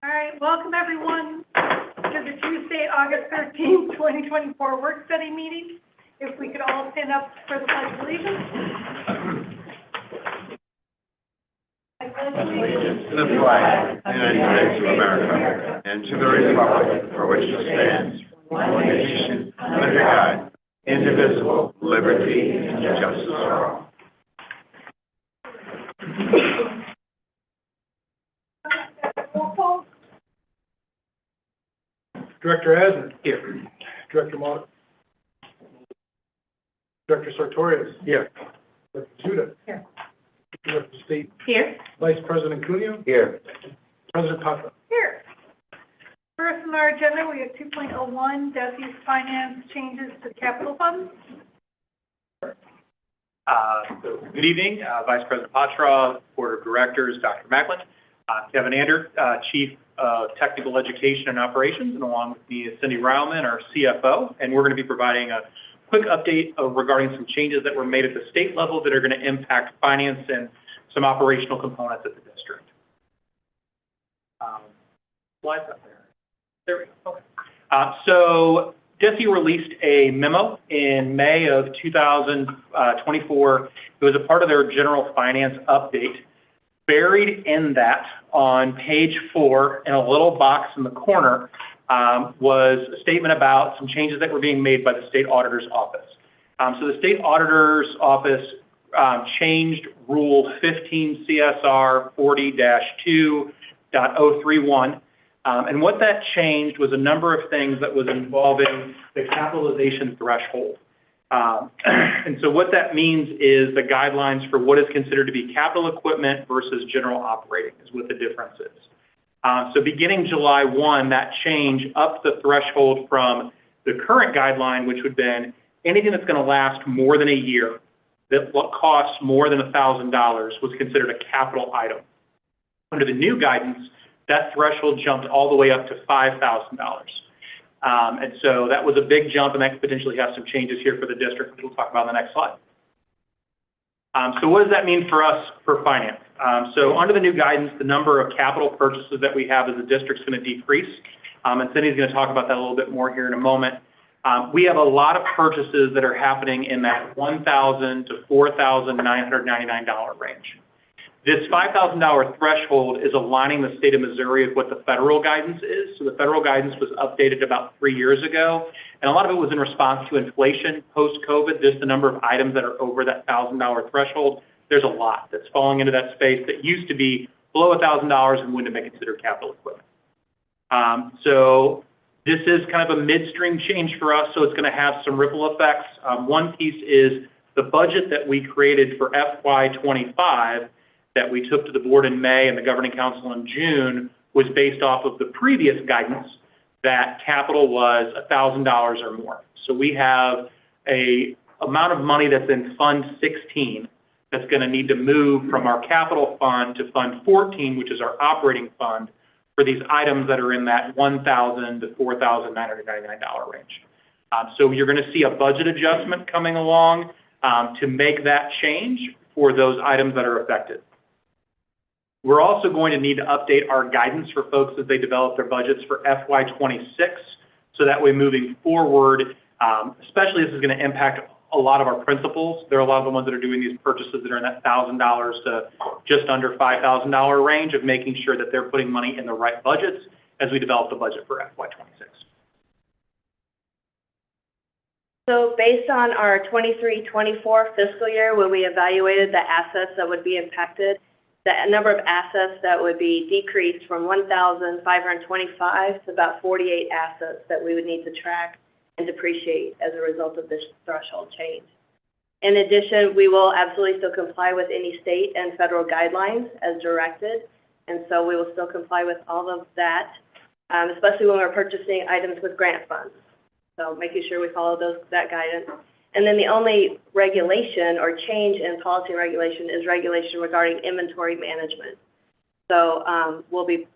All right, welcome everyone to the Tuesday, August 13th, 2024 work study meeting. If we could all stand up for the Pledge of Allegiance. I pledge allegiance to the flag of the United States of America and to the republic for which it stands, one nation, under God, indivisible, liberty and justice for all. Director Asner. Here. Director Mott. Director Sartorius. Here. Director Judah. Here. Director State. Here. Vice President Cuneo. Here. President Patra. Here. First on our agenda, we have 2.01, DESI's finance changes to capital funds. So good evening, Vice President Patra, Board of Directors, Dr. Macklin, Kevin Ander, Chief of Technical Education and Operations, and along with me is Cindy Rauman, our CFO, and we're going to be providing a quick update regarding some changes that were made at the state level that are going to impact finance and some operational components at the district. Slides up there. There we go. Okay. So DESI released a memo in May of 2024. It was a part of their general finance update. Buried in that, on page 4, in a little box in the corner, was a statement about some changes that were being made by the State Auditor's Office. So the State Auditor's Office changed Rule 15 CSR 40-2.031. And what that changed was a number of things that was involving the capitalization threshold. And so what that means is the guidelines for what is considered to be capital equipment versus general operating is what the difference is. So beginning July 1, that change upped the threshold from the current guideline, which would have been anything that's going to last more than a year, that costs more than $1,000 was considered a capital item. Under the new guidance, that threshold jumped all the way up to $5,000. And so that was a big jump, and that potentially has some changes here for the district, which we'll talk about in the next slide. So what does that mean for us for finance? So under the new guidance, the number of capital purchases that we have as a district is going to decrease. And Cindy's going to talk about that a little bit more here in a moment. We have a lot of purchases that are happening in that $1,000 to $4,999 range. This $5,000 threshold is aligning the state of Missouri with what the federal guidance is. So the federal guidance was updated about 3 years ago, and a lot of it was in response to inflation post-COVID. Just the number of items that are over that $1,000 threshold, there's a lot that's falling into that space that used to be below $1,000 and wouldn't have been considered capital equipment. So this is kind of a midstream change for us, so it's going to have some ripple effects. One piece is the budget that we created for FY25 that we took to the board in May and the governing council in June was based off of the previous guidance that capital was $1,000 or more. So we have a amount of money that's in Fund 16 that's going to need to move from our capital fund to Fund 14, which is our operating fund, for these items that are in that $1,000 to $4,999 range. So you're going to see a budget adjustment coming along to make that change for those items that are affected. We're also going to need to update our guidance for folks as they develop their budgets for FY26, so that way moving forward, especially this is going to impact a lot of our principals. There are a lot of the ones that are doing these purchases that are in that $1,000 to just under $5,000 range of making sure that they're putting money in the right budgets as we develop the budget for FY26. So based on our 23-24 fiscal year, when we evaluated the assets that would be impacted, the number of assets that would be decreased from 1,525 to about 48 assets that we would need to track and depreciate as a result of this threshold change. In addition, we will absolutely still comply with any state and federal guidelines as directed, and so we will still comply with all of that, especially when we're purchasing items with grant funds. So making sure we follow that guidance. And then the only regulation or change in policy and regulation is regulation regarding inventory management. So we'll be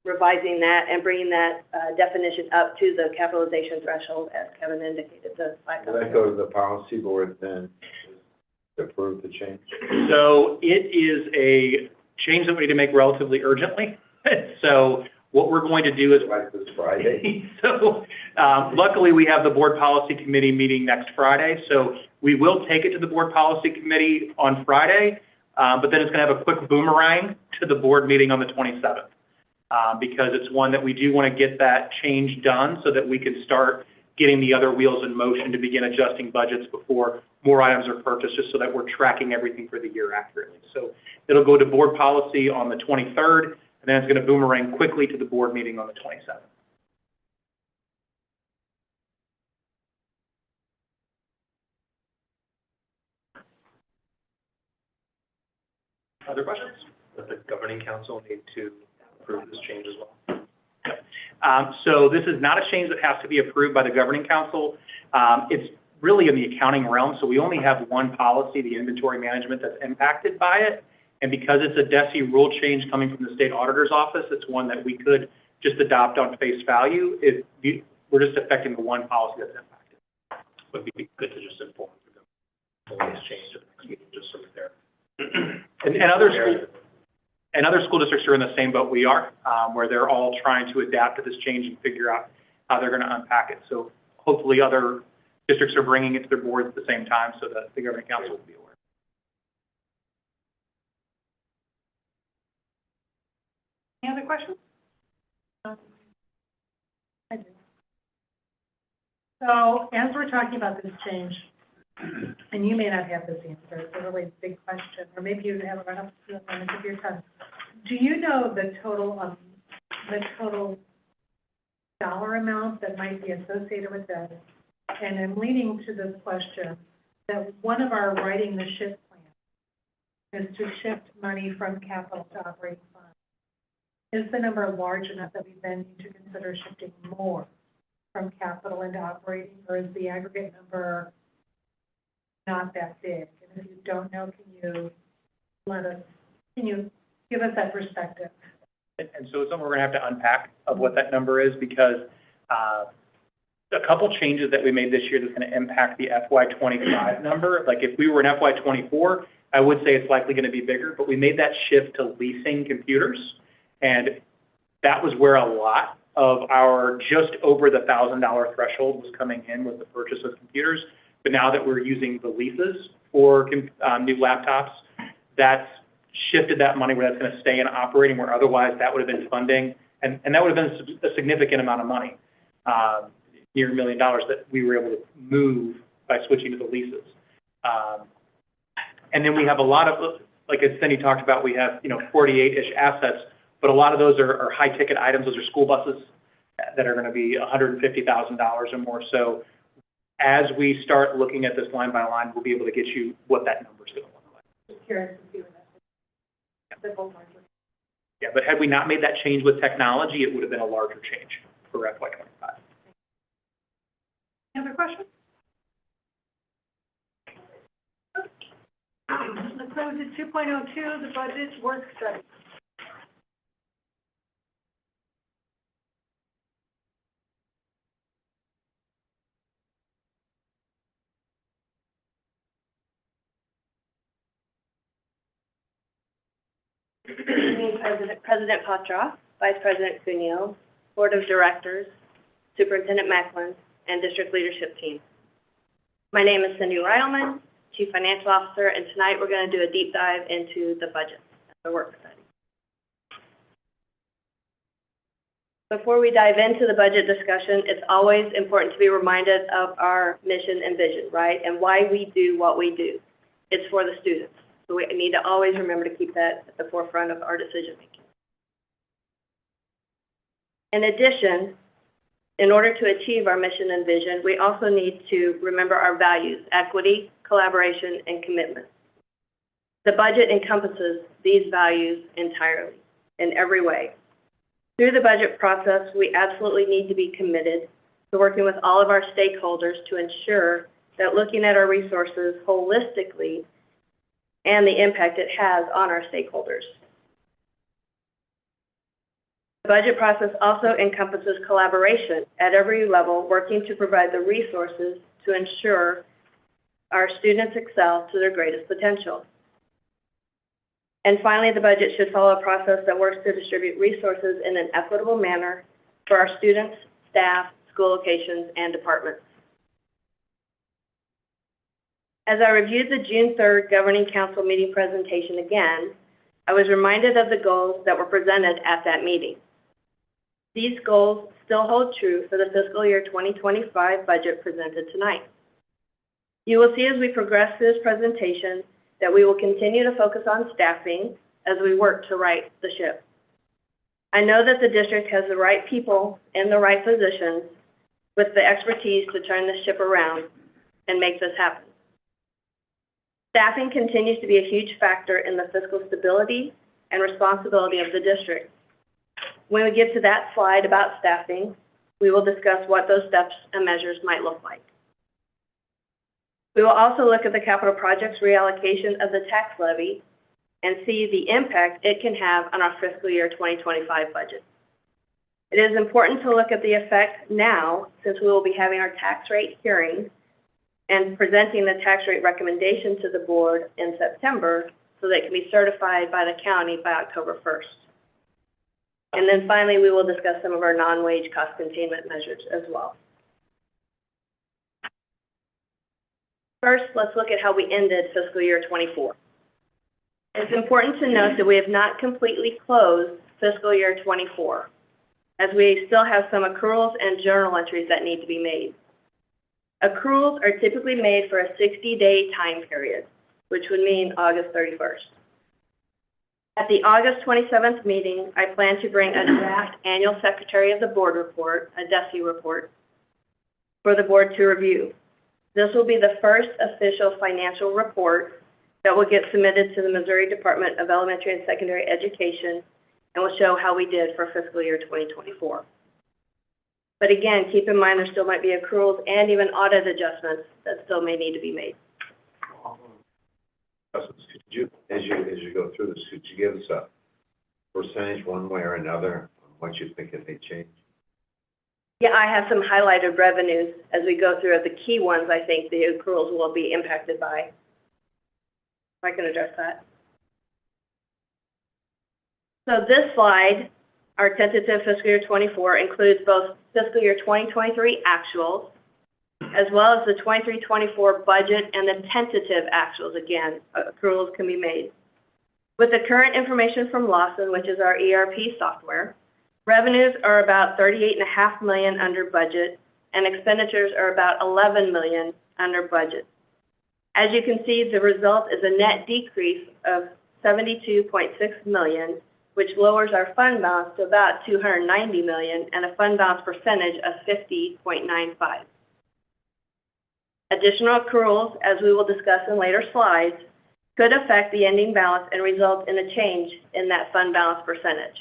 revising that and bringing that definition up to the capitalization threshold, as Kevin indicated, the $5,000. Will that go to the policy board then to approve the change? So it is a change that we need to make relatively urgently. So What we're going to do is, Like this Friday. so, luckily, we have the board policy committee meeting next Friday, so we will take it to the board policy committee on Friday, but then it's gonna have a quick boomerang to the board meeting on the 27th. Because it's one that we do want to get that change done so that we can start getting the other wheels in motion to begin adjusting budgets before more items are purchased, just so that we're tracking everything for the year accurately. So it'll go to board policy on the 23rd, and then it's going to boomerang quickly to the board meeting on the 27th. Other questions? Does the governing council need to approve this change as well? So this is not a change that has to be approved by the governing council. It's really in the accounting realm, so we only have one policy, the inventory management, that's impacted by it. And because it's a DESI rule change coming from the state auditor's office, it's one that we could just adopt on face value. We're just affecting the one policy that's impacted. Would be good to just inform the government this change at the next meeting, just so that they're. And other school districts are in the same boat we are, where they're all trying to adapt to this change and figure out how they're going to unpack it. So hopefully other districts are bringing it to their boards at the same time so that the governing council will be aware. Any other questions? I do. So as we're talking about this change, and you may not have this answer, it's a really big question, or maybe you have it right up to the limit of your time. Do you know the total dollar amount that might be associated with that? And I'm leaning to this question, that one of our writing the shift plans is to shift money from capital to operating funds. Is the number large enough that we then need to consider shifting more from capital into operating, or is the aggregate number not that big? And if you don't know, can you give us that perspective? And so it's something we're going to have to unpack of what that number is, because a couple changes that we made this year that's going to impact the FY25 number. Like if we were in FY24, I would say it's likely going to be bigger, but we made that shift to leasing computers, and that was where a lot of our just over the $1,000 threshold was coming in with the purchase of computers. But now that we're using the leases for new laptops, that's shifted that money where that's going to stay in operating, where otherwise that would have been funding, and that would have been a significant amount of money, near $1 million that we were able to move by switching to the leases. And then we have a lot of, like as Cindy talked about, we have 48-ish assets, but a lot of those are high-ticket items. Those are school buses that are going to be $150,000 or more. So as we start looking at this line by line, we'll be able to get you what that number is going to look like. Just curious to see what that is. Yeah, but had we not made that change with technology, it would have been a larger change for FY25. Any other questions? Let's go to 2.02, the budget work study. President Potroff, Vice President Cuneo, Board of Directors, Superintendent Macklin, and District Leadership Team. My name is Cindy Reilman, Chief Financial Officer, and tonight we're going to do a deep dive into the budget, the work study. Before we dive into the budget discussion, it's always important to be reminded of our mission and vision, right? And why we do what we do. It's for the students. So we need to always remember to keep that at the forefront of our decision making. In addition, in order to achieve our mission and vision, we also need to remember our values: equity, collaboration, and commitment. The budget encompasses these values entirely, in every way. Through the budget process, we absolutely need to be committed to working with all of our stakeholders to ensure that looking at our resources holistically and the impact it has on our stakeholders. The budget process also encompasses collaboration at every level, working to provide the resources to ensure our students excel to their greatest potential. And finally, the budget should follow a process that works to distribute resources in an equitable manner for our students, staff, school locations, and departments. As I reviewed the June 3rd Governing Council meeting presentation again, I was reminded of the goals that were presented at that meeting. These goals still hold true for the fiscal year 2025 budget presented tonight. You will see as we progress through this presentation that we will continue to focus on staffing as we work to right the ship. I know that the district has the right people in the right positions with the expertise to turn the ship around and make this happen. Staffing continues to be a huge factor in the fiscal stability and responsibility of the district. When we get to that slide about staffing, we will discuss what those steps and measures might look like. We will also look at the capital projects reallocation of the tax levy and see the impact it can have on our fiscal year 2025 budget. It is important to look at the effect now, since we will be having our tax rate hearing and presenting the tax rate recommendation to the board in September so that it can be certified by the county by October 1st. And then finally, we will discuss some of our non-wage cost containment measures as well. First, let's look at how we ended fiscal year 24. It's important to note that we have not completely closed fiscal year 24, as we still have some accruals and journal entries that need to be made. Accruals are typically made for a 60-day time period, which would mean August 31st. At the August 27th meeting, I plan to bring a draft annual Secretary of the Board report, a DESI report, for the board to review. This will be the first official financial report that will get submitted to the Missouri Department of Elementary and Secondary Education and will show how we did for fiscal year 2024. But again, keep in mind there still might be accruals and even audit adjustments that still may need to be made. Could you, as you go through this, could you give us a percentage one way or another on what you think it may change? Yeah, I have some highlighted revenues as we go through the key ones I think the accruals will be impacted by. If I can address that. So this slide, our tentative fiscal year 24, includes both fiscal year 2023 actuals, as well as the 23-24 budget and the tentative actuals. Again, accruals can be made. With the current information from Lawson, which is our ERP software, revenues are about $38.5 million under budget, and expenditures are about $11 million under budget. As you can see, the result is a net decrease of $72.6 million, which lowers our fund balance to about $290 million and a fund balance percentage of 50.95. Additional accruals, as we will discuss in later slides, could affect the ending balance and result in a change in that fund balance percentage.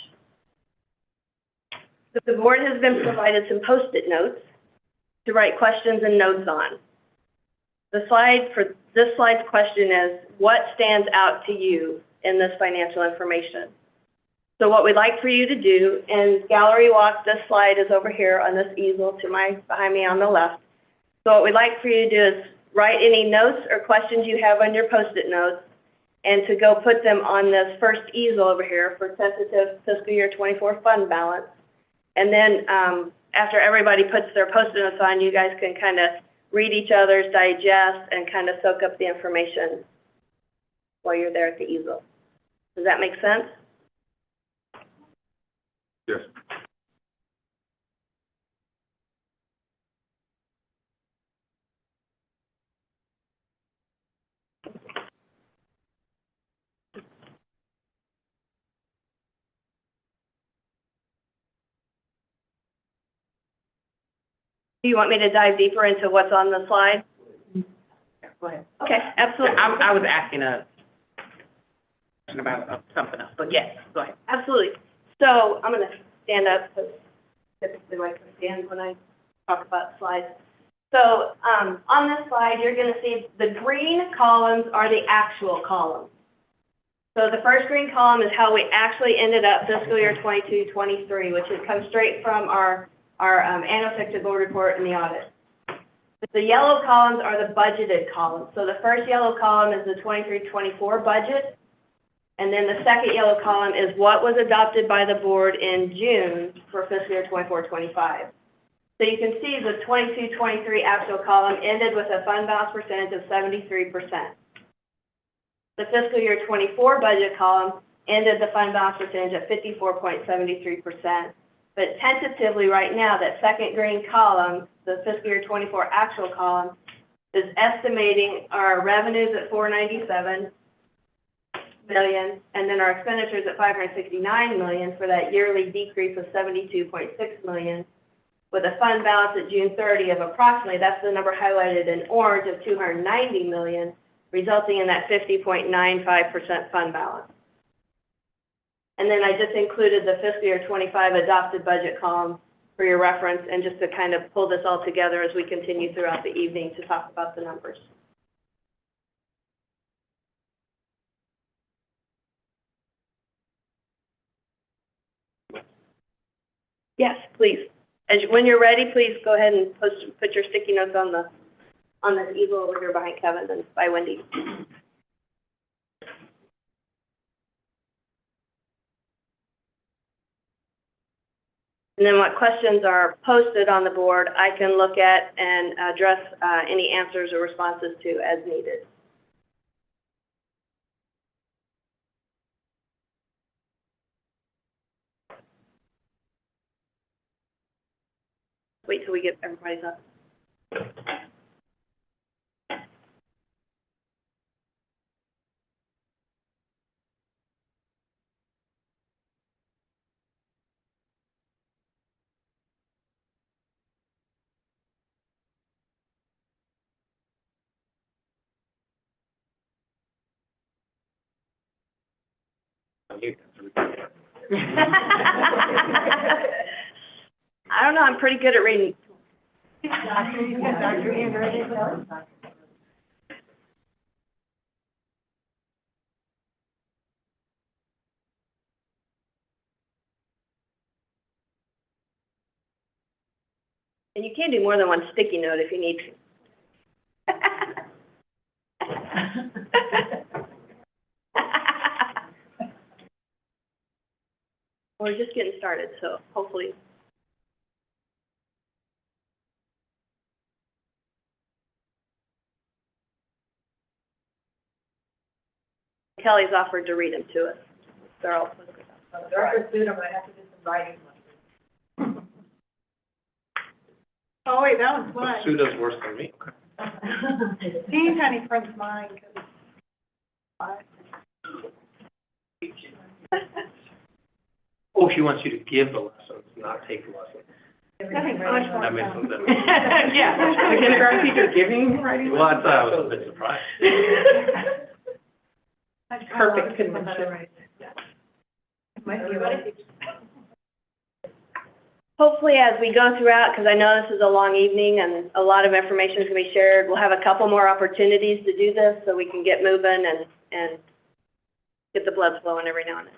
The board has been provided some Post-it notes to write questions and notes on. The slide for this slide's question is, what stands out to you in this financial information? So what we'd like for you to do, and gallery walk, this slide is over here on this easel behind me on the left. So what we'd like for you to do is write any notes or questions you have on your Post-it notes and to go put them on this first easel over here for tentative fiscal year 24 fund balance. And then after everybody puts their Post-it notes on, you guys can kind of read each other's, digest, and kind of soak up the information while you're there at the easel. Does that make sense? Yes. Do you want me to dive deeper into what's on the slide? Go ahead. Okay, absolutely. I was asking a question about something else, but yes, go ahead. Absolutely. So I'm going to stand up because typically I can stand when I talk about slides. So on this slide, you're going to see the green columns are the actual columns. So the first green column is how we actually ended up fiscal year 22-23, which has come straight from our annual sector board report and the audit. The yellow columns are the budgeted columns. So the first yellow column is the 23-24 budget. And then the second yellow column is what was adopted by the board in June for fiscal year 24-25. So you can see the 22-23 actual column ended with a fund balance percentage of 73%. The fiscal year 24 budget column ended the fund balance percentage at 54.73%. But tentatively right now, that second green column, the fiscal year 24 actual column, is estimating our revenues at $497 million, and then our expenditures at $569 million for that yearly decrease of $72.6 million, with a fund balance at June 30 of approximately, that's the number highlighted in orange, of $290 million, resulting in that 50.95% fund balance. And then I just included the fiscal year 25 adopted budget column for your reference, and just to kind of pull this all together as we continue throughout the evening to talk about the numbers. Yes, please. When you're ready, please go ahead and put your sticky notes on the easel over here behind Kevin and by Wendy. And then what questions are posted on the board, I can look at and address any answers or responses to as needed. Wait till we get everybody's up. I don't know, I'm pretty good at reading. And you can do more than one sticky note if you need to. We're just getting started, so hopefully. Kelly's offered to read them to us. They're all supposed to. Director Sue, I'm gonna have to do some writing. Oh, wait, that one's mine. Sue does worse than me. Teeny tiny prints mine. Oh, she wants you to give the lessons, not take the lessons. That makes some sense. Yeah, the kindergarten teacher giving writing. Well, I thought I was a bit surprised. Perfect convention. Hopefully, as we go throughout, because I know this is a long evening and a lot of information is going to be shared, we'll have a couple more opportunities to do this so we can get moving and get the blood flowing every now and then.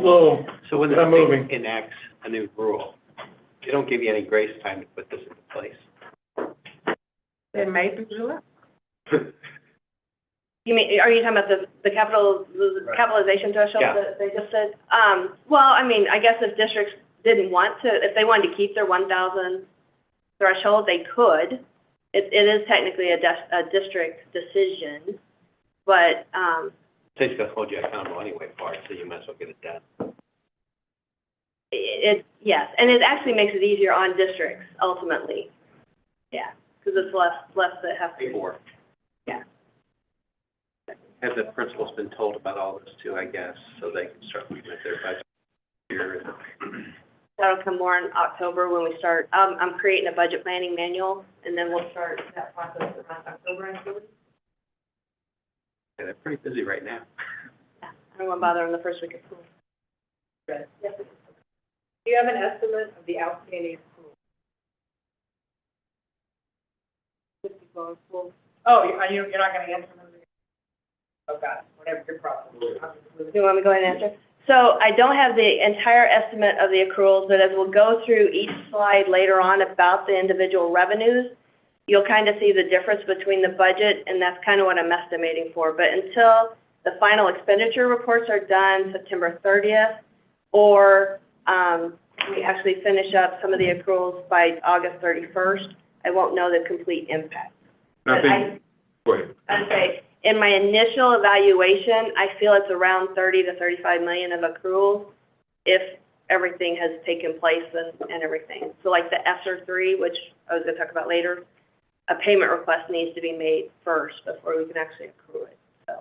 Slow. So when the I'm moving. state enacts a new rule, they don't give you any grace time to put this into place. They may do July. You mean, are you talking about the capitalization threshold Yeah. that they just said? Well, I mean, I guess if districts didn't want to, if they wanted to keep their 1,000 threshold, they could. It is technically a district decision, but, State's gonna hold you accountable anyway for it, so you might as well get it done. yes, and it actually makes it easier on districts ultimately. Yeah, because it's less that have to. Paperwork. Yeah. Have the principals been told about all this too, I guess, so they can start looking at their budget here? That'll come more in October when we start. I'm creating a budget planning manual, and then we'll start that process around October, I believe. Yeah, they're pretty busy right now. Yeah, I don't want to bother them the first week of school. Good. Yes. Do you have an estimate of the outstanding accrual? Oh, you're not gonna answer them? Oh, got it, whatever your problem is. Do you want me to go ahead and answer? So I don't have the entire estimate of the accruals, but as we'll go through each slide later on about the individual revenues, you'll kind of see the difference between the budget, and that's kind of what I'm estimating for. But until the final expenditure reports are done September 30th, or we actually finish up some of the accruals by August 31st, I won't know the complete impact. I But think, go ahead. I'd say, in my initial evaluation, I feel it's around 30 to 35 million of accruals if everything has taken place and everything. So like the ESSER 3, which I was going to talk about later, a payment request needs to be made first before we can actually accrue it, so.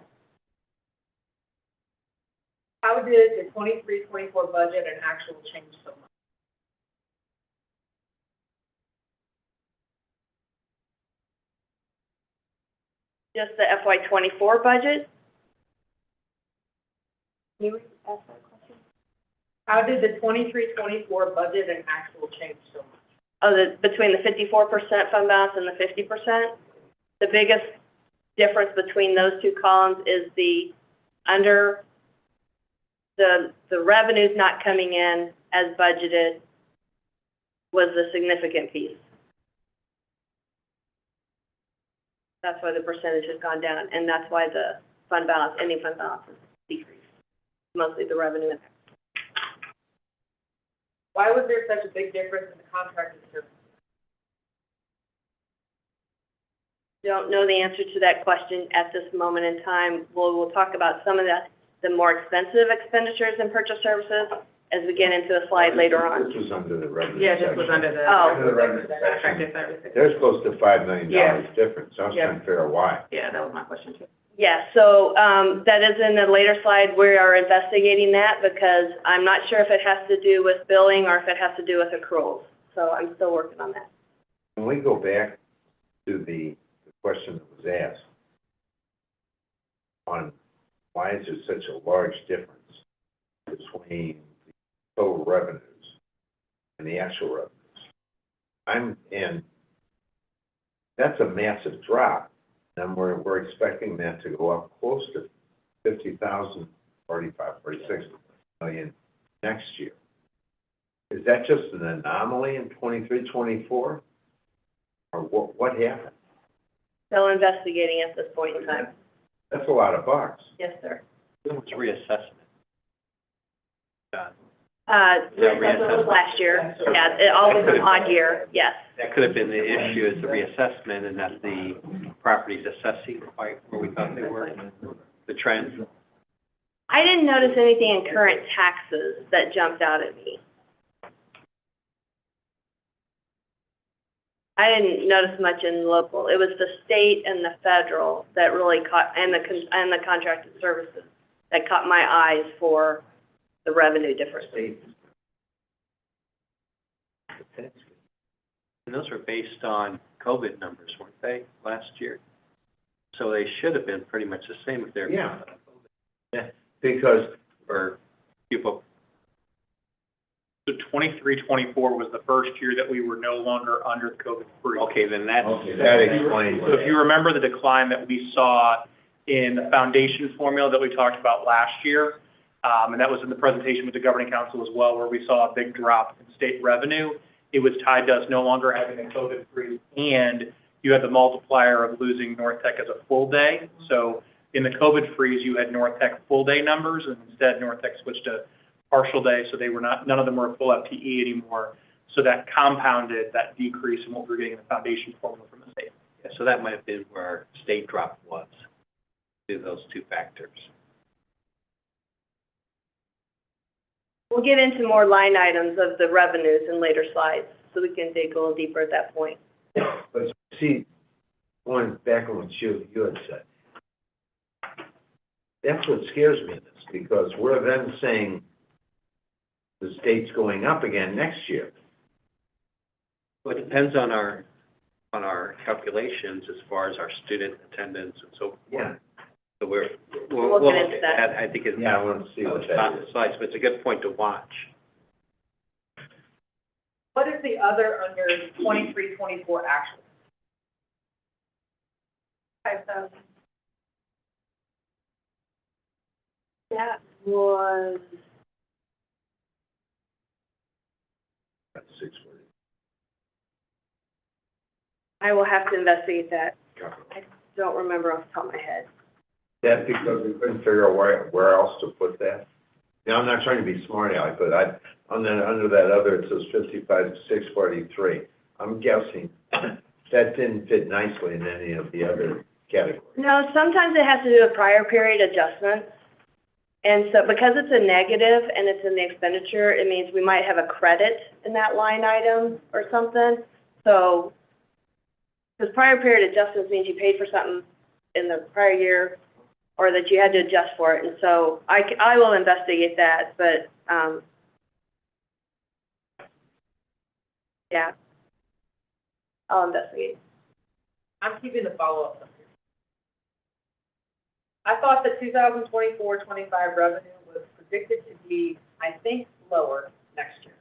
How did the 23-24 budget and actual change so much? Just the FY '24 budget? Can you ask that question? How did the 23-24 budget and actual change so much? Oh, between the 54% fund balance and the 50%? The biggest difference between those two columns is the revenues not coming in as budgeted was the significant piece. That's why the percentage has gone down, and that's why the fund balance, ending fund balance has decreased, mostly the revenue impact. Why was there such a big difference in the contracted services? Don't know the answer to that question at this moment in time. We'll talk about some of the more expensive expenditures in purchase services as we get into a slide later on. This was under the revenue Yeah, this was section. under the. Oh. Under the revenue section. Contracted services. There's close to $5 million Yeah. difference. I was Yeah. trying to figure out why. Yeah, that was my question too. Yeah, so, that is in the later slide. We are investigating that because I'm not sure if it has to do with billing or if it has to do with accruals. So I'm still working on that. When we go back to the question that was asked on why is there such a large difference between the total revenues and the actual revenues? And that's a massive drop. And we're expecting that to go up close to 50,000, 45, 46 million next year. Is that just an anomaly in 23, 24? Or what happened? Still investigating at this point in time. That's a lot of bucks. Yes, sir. It was reassessment. Reassessment was last year. Yeah, it always an odd year, yes. That could have been the issue, is the reassessment, and that the property's assessing quite where we thought they were, the trend. I didn't notice anything in current taxes that jumped out at me. I didn't notice much in local. It was the state and the federal that really caught, and the contracted services that caught my eyes for the revenue difference. And those were based on COVID numbers, weren't they, last year? So they should have been pretty much the same if they're. Yeah. Because, Or people, So 23-24 was the first year that we were no longer under the COVID freeze. okay, then that's. that explains So if you remember the decline that we saw in the foundation formula that we talked about last year, and that was in the presentation with the governing council as well, where we saw a big drop in state revenue. It was tied to us no longer having a COVID freeze, and you had the multiplier of losing North Tech as a full day. So in the COVID freeze, you had North Tech full day numbers, and instead North Tech switched to partial day, so they were none of them were full FTE anymore. So that compounded that decrease in what we were getting in the foundation formula from the state. Yeah, so that might have been where our state drop was, due to those two factors. We'll get into more line items of the revenues in later slides, so we can dig a little deeper at that point. but see, going back on what you had said, that's what scares me in this, because we're then saying the state's going up again next year. Well, it depends on our calculations as far as our student attendance and so forth. Yeah. So We'll we'll get look into at that. that. I think it's Yeah, I want to see what that not is. slides, but it's a good point to watch. What is the other under 23-24 actual? 5,000. That was, That's 640. I will have to investigate that. I don't remember off the top of my head. That because we couldn't figure out where else to put that? Now, I'm not trying to be smart aleck, but under that other, it says 55,643. I'm guessing that didn't fit nicely in any of the other categories. No, sometimes it has to do with prior period adjustments. And so because it's a negative and it's in the expenditure, it means we might have a credit in that line item or something. So, because prior period adjustments means you paid for something in the prior year or that you had to adjust for it. And so I will investigate that, but, yeah, I'll investigate. I'm keeping the follow-up up here. I thought the 2024-25 revenue was predicted to be, I think, lower next year.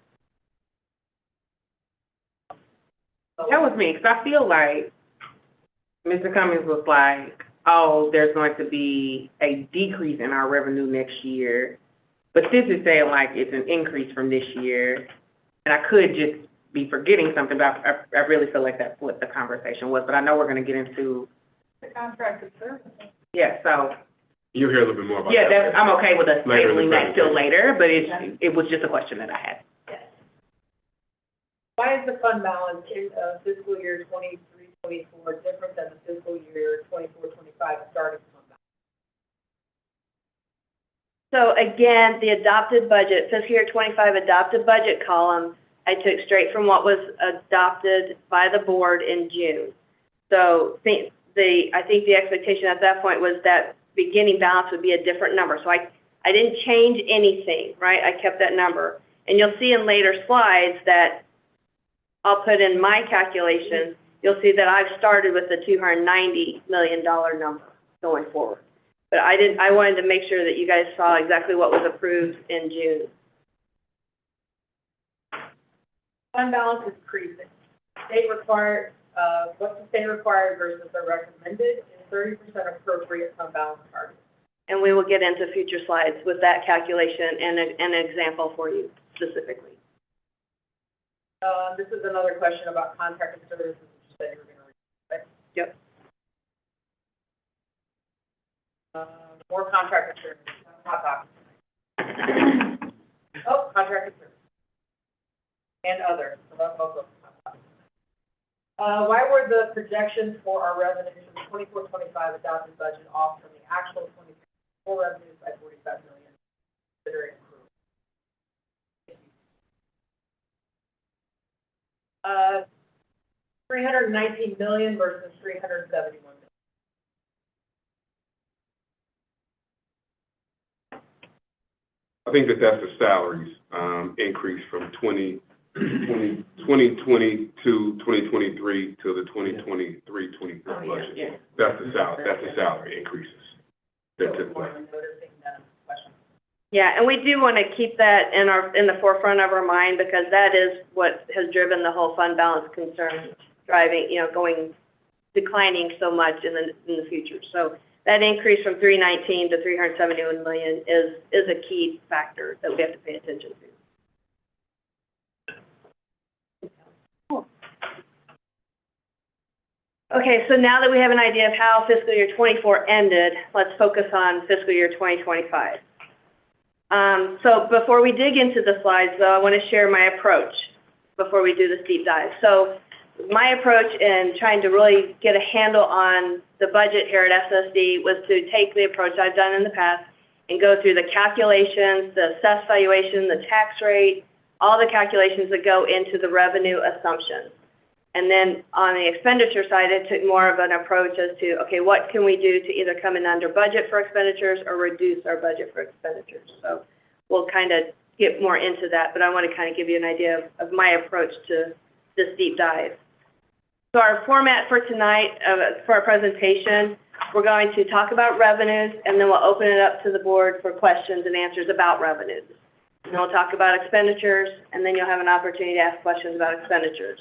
So- That was me, because I feel like Mr. Cummings was like, oh, there's going to be a decrease in our revenue next year. But this is saying like it's an increase from this year. And I could just be forgetting something, but I really feel like that's what the conversation was. But I know we're going to get into, The contracted service. yeah, so, You'll hear a little bit more about yeah, that. that's, I'm okay with us Later in the tabling that till presentation. later, but it was just a question that I had. Why is the fund balance in fiscal year 23-24 different than the fiscal year 24-25 starting fund balance? So again, the adopted budget, fiscal year 25 adopted budget column, I took straight from what was adopted by the board in June. So I think the expectation at that point was that beginning balance would be a different number. So I didn't change anything, right? I kept that number. And you'll see in later slides that I'll put in my calculations, you'll see that I've started with the $290 million number going forward. But I wanted to make sure that you guys saw exactly what was approved in June. Fund balance is increasing. State required, what's the state required versus the recommended is 30% appropriate fund balance target. And we will get into future slides with that calculation and an example for you specifically. This is another question about contracted services, which you said you were going to read, right? Yep. More contracted services, hot topic. Oh, contracted services. And others, so that's also hot topic. Why were the projections for our revenues from the 24-25 adopted budget off from the actual 23-24 revenues by $45 million, considering approval? 319 million versus 371 million. I think that's the salaries, increase from 2022, 2023 to the 2023-24 budget. Yeah. That's the salary increases that took place. Noticing that question. Yeah, and we do want to keep that in the forefront of our mind because that is what has driven the whole fund balance concern, driving, declining so much in the future. So that increase from 319 to 371 million is a key factor that we have to pay attention to. Okay, so now that we have an idea of how fiscal year 24 ended, let's focus on fiscal year 2025. So before we dig into the slides, though, I want to share my approach before we do this deep dive. So my approach in trying to really get a handle on the budget here at SSD was to take the approach I've done in the past and go through the calculations, the assessed valuation, the tax rate, all the calculations that go into the revenue assumptions. And then on the expenditure side, I took more of an approach as to, okay, what can we do to either come in under budget for expenditures or reduce our budget for expenditures? So we'll kind of get more into that, but I want to kind of give you an idea of my approach to this deep dive. So our format for tonight, for our presentation, we're going to talk about revenues, and then we'll open it up to the board for questions and answers about revenues. And then we'll talk about expenditures, and then you'll have an opportunity to ask questions about expenditures.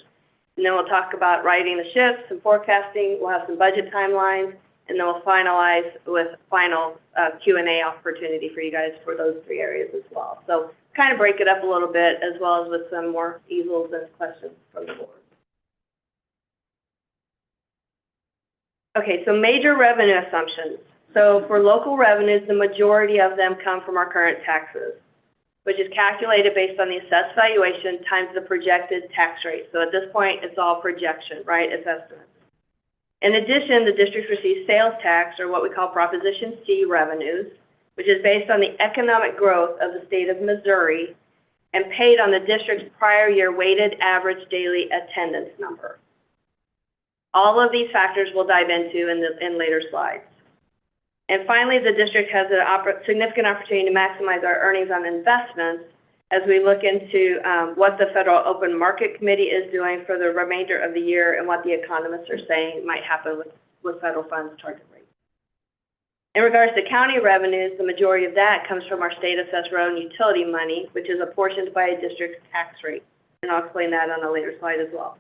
And then we'll talk about writing the shifts and forecasting. We'll have some budget timelines, and then we'll finalize with final Q&A opportunity for you guys for those three areas as well. So kind of break it up a little bit, as well as with some more easels and questions from the board. Okay, so major revenue assumptions. So for local revenues, the majority of them come from our current taxes, which is calculated based on the assessed valuation times the projected tax rate. So at this point, it's all projection, right? It's estimates. In addition, the district receives sales tax, or what we call Proposition C revenues, which is based on the economic growth of the state of Missouri and paid on the district's prior year weighted average daily attendance number. All of these factors we'll dive into in later slides. And finally, the district has a significant opportunity to maximize our earnings on investments as we look into what the Federal Open Market Committee is doing for the remainder of the year and what the economists are saying might happen with federal funds target rate. In regards to county revenues, the majority of that comes from our state assessed road and utility money, which is apportioned by a district's tax rate. And I'll explain that on a later slide as well.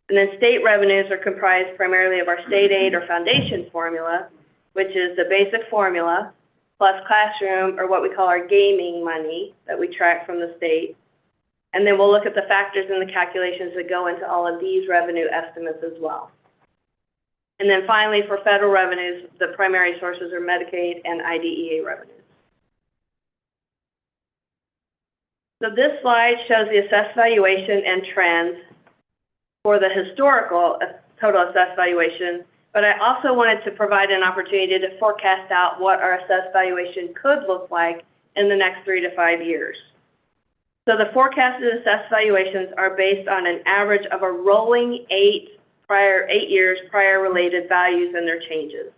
And then state revenues are comprised primarily of our state aid or foundation formula, which is the basic formula, plus classroom, or what we call our gaming money that we track from the state. And then we'll look at the factors and the calculations that go into all of these revenue estimates as well. And then finally, for federal revenues, the primary sources are Medicaid and IDEA revenues. So this slide shows the assessed valuation and trends for the historical total assessed valuation, but I also wanted to provide an opportunity to forecast out what our assessed valuation could look like in the next 3 to 5 years. So the forecasted assessed valuations are based on an average of a rolling 8 years prior related values and their changes.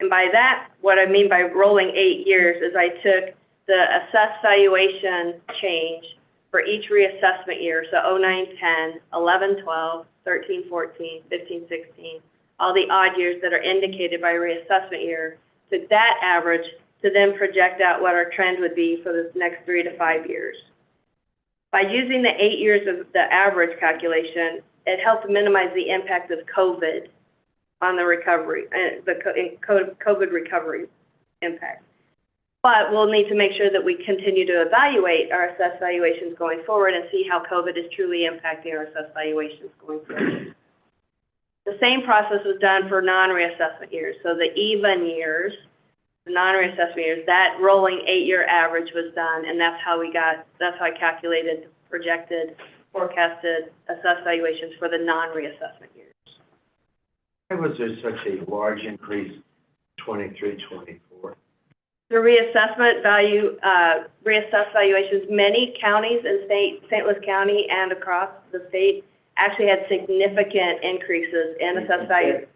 And by that, what I mean by rolling 8 years is I took the assessed valuation change for each reassessment year, so 09, 10, 11, 12, 13, 14, 15, 16, all the odd years that are indicated by reassessment year, took that average to then project out what our trend would be for the next 3 to 5 years. By using the 8 years of the average calculation, it helps minimize the impact of COVID on the recovery, COVID recovery impact. But we'll need to make sure that we continue to evaluate our assessed valuations going forward and see how COVID is truly impacting our assessed valuations going forward. The same process was done for non-reassessment years. So the even years, the non-reassessment years, that rolling 8-year average was done, and that's how I calculated the projected, forecasted assessed valuations for the non-reassessment years. Why was there such a large increase 23, 24? The reassessment reassessed valuations, many counties in St. Louis County and across the state actually had significant increases in assessed value,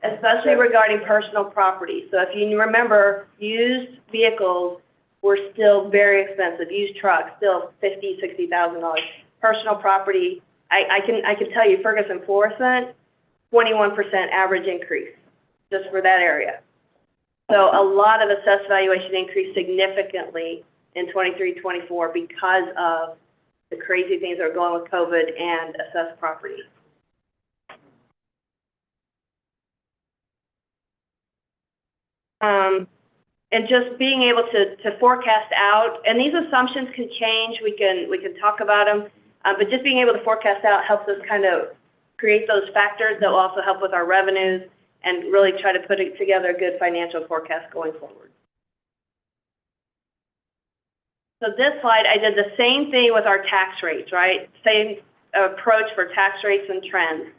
especially regarding personal property. So if you remember, used vehicles were still very expensive. Used trucks, still $50,000, $60,000. Personal property, I can tell you, Ferguson Florissant, 21% average increase just for that area. So a lot of assessed valuation increased significantly in 23, 24 because of the crazy things that are going with COVID and assessed property. And just being able to forecast out, and these assumptions can change, we can talk about them, but just being able to forecast out helps us kind of create those factors that will also help with our revenues and really try to put together a good financial forecast going forward. So this slide, I did the same thing with our tax rates, right? Same approach for tax rates and trends.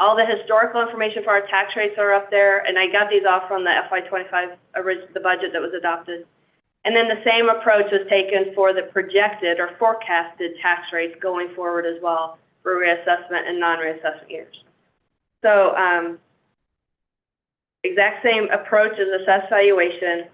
All the historical information for our tax rates are up there, and I got these off from the FY25, the budget that was adopted. And then the same approach was taken for the projected or forecasted tax rates going forward as well for reassessment and non-reassessment years. So exact same approach as assessed valuation.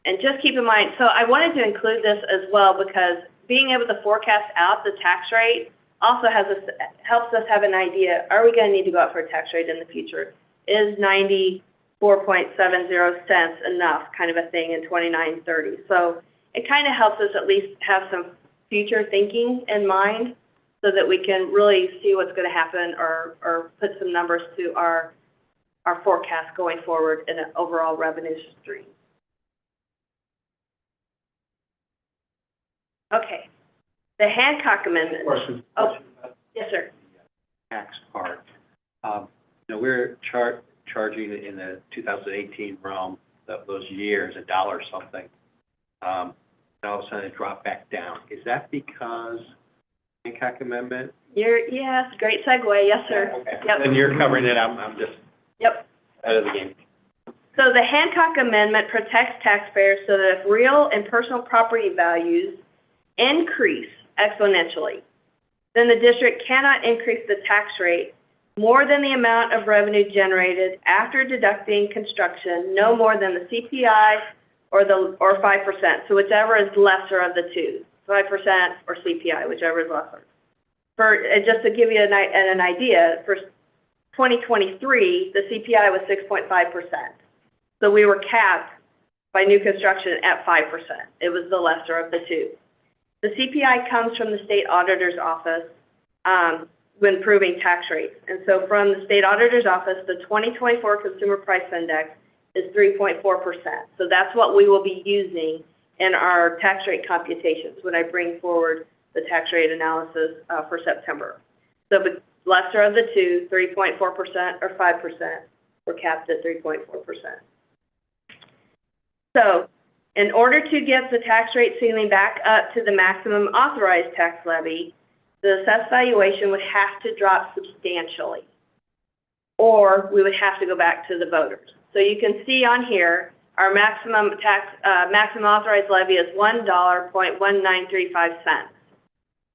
And just keep in mind, so I wanted to include this as well because being able to forecast out the tax rate also helps us have an idea, are we going to need to go out for a tax rate in the future? Is 94.70 cents enough, kind of a thing in 2930? So it kind of helps us at least have some future thinking in mind so that we can really see what's going to happen or put some numbers to our forecast going forward in an overall revenue stream. Okay, the Hancock Amendment. Question. Oh, yes, sir. Tax part. We're charging in the 2018 realm, those years, $1 something, and all of a sudden it dropped back down. Is that because Hancock Amendment? Yes, great segue, yes, sir. Okay. Yep. And you're covering it, I'm just Yep. out of the game. So the Hancock Amendment protects taxpayers so that if real and personal property values increase exponentially, then the district cannot increase the tax rate more than the amount of revenue generated after deducting construction, no more than the CPI or 5%. So whichever is lesser of the two, 5% or CPI, whichever is lesser. Just to give you an idea, for 2023, the CPI was 6.5%. So we were capped by new construction at 5%. It was the lesser of the two. The CPI comes from the state auditor's office when proving tax rates. And so from the state auditor's office, the 2024 Consumer Price Index is 3.4%. So that's what we will be using in our tax rate computations when I bring forward the tax rate analysis for September. So the lesser of the two, 3.4% or 5%, we're capped at 3.4%. So in order to get the tax rate ceiling back up to the maximum authorized tax levy, the assessed valuation would have to drop substantially, or we would have to go back to the voters. So you can see on here, our maximum authorized levy is $1.1935.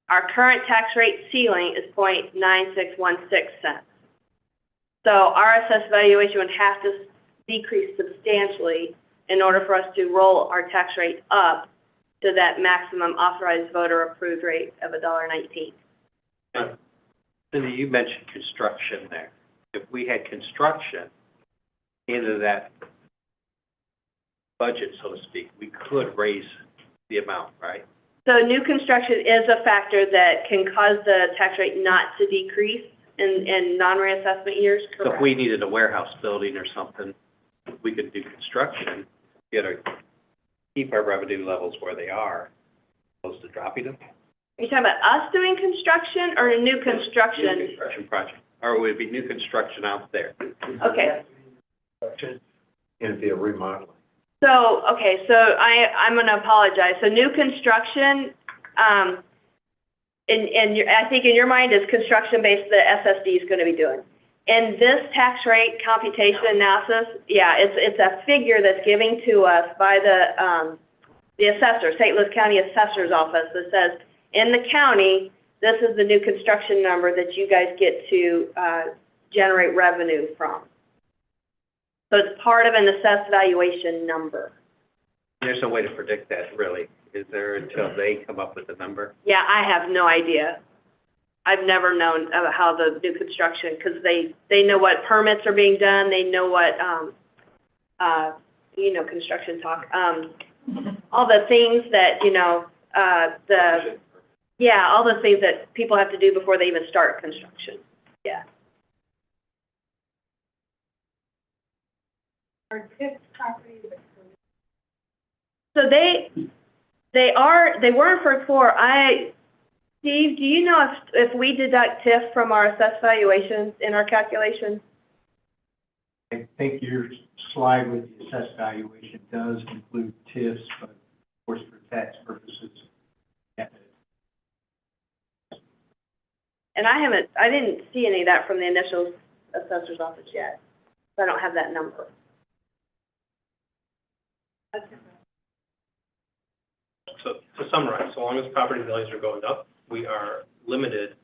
Our current tax rate ceiling is 0.9616 cents. So our assessed valuation would have to decrease substantially in order for us to roll our tax rate up to that maximum authorized voter approved rate of $1.19. Cindy, you mentioned construction there. If we had construction into that budget, so to speak, we could raise the amount, right? So new construction is a factor that can cause the tax rate not to decrease in non-reassessment years, So correct? if we needed a warehouse building or something, we could do construction, keep our revenue levels where they are, opposed to dropping them. Are you talking about us doing construction or a new construction? New construction project, or would it be new construction out there? Okay. And it'd be a remodeling. So, okay, so I'm going to apologize. So new construction, I think in your mind is construction-based the SSD is going to be doing. In this tax rate computation analysis, yeah, it's a figure that's given to us by the assessor, St. Louis County Assessor's Office, that says, in the county, this is the new construction number that you guys get to generate revenue from. So it's part of an assessed valuation number. There's no way to predict that, really, is there, until they come up with a number? Yeah, I have no idea. I've never known how the new construction, because they know what permits are being done, they know what, construction talk, all the things that, all the things that people have to do before they even start construction, yeah. Are TIF properties excluded? So they were for Steve, do you know if we deduct TIF from our assessed valuations in our calculations? I think your slide with the assessed valuation does include TIFs, but of course for tax purposes. Yeah. And I didn't see any of that from the initial assessor's office yet. So I don't have that number. So to summarize, so long as property values are going up, we are limited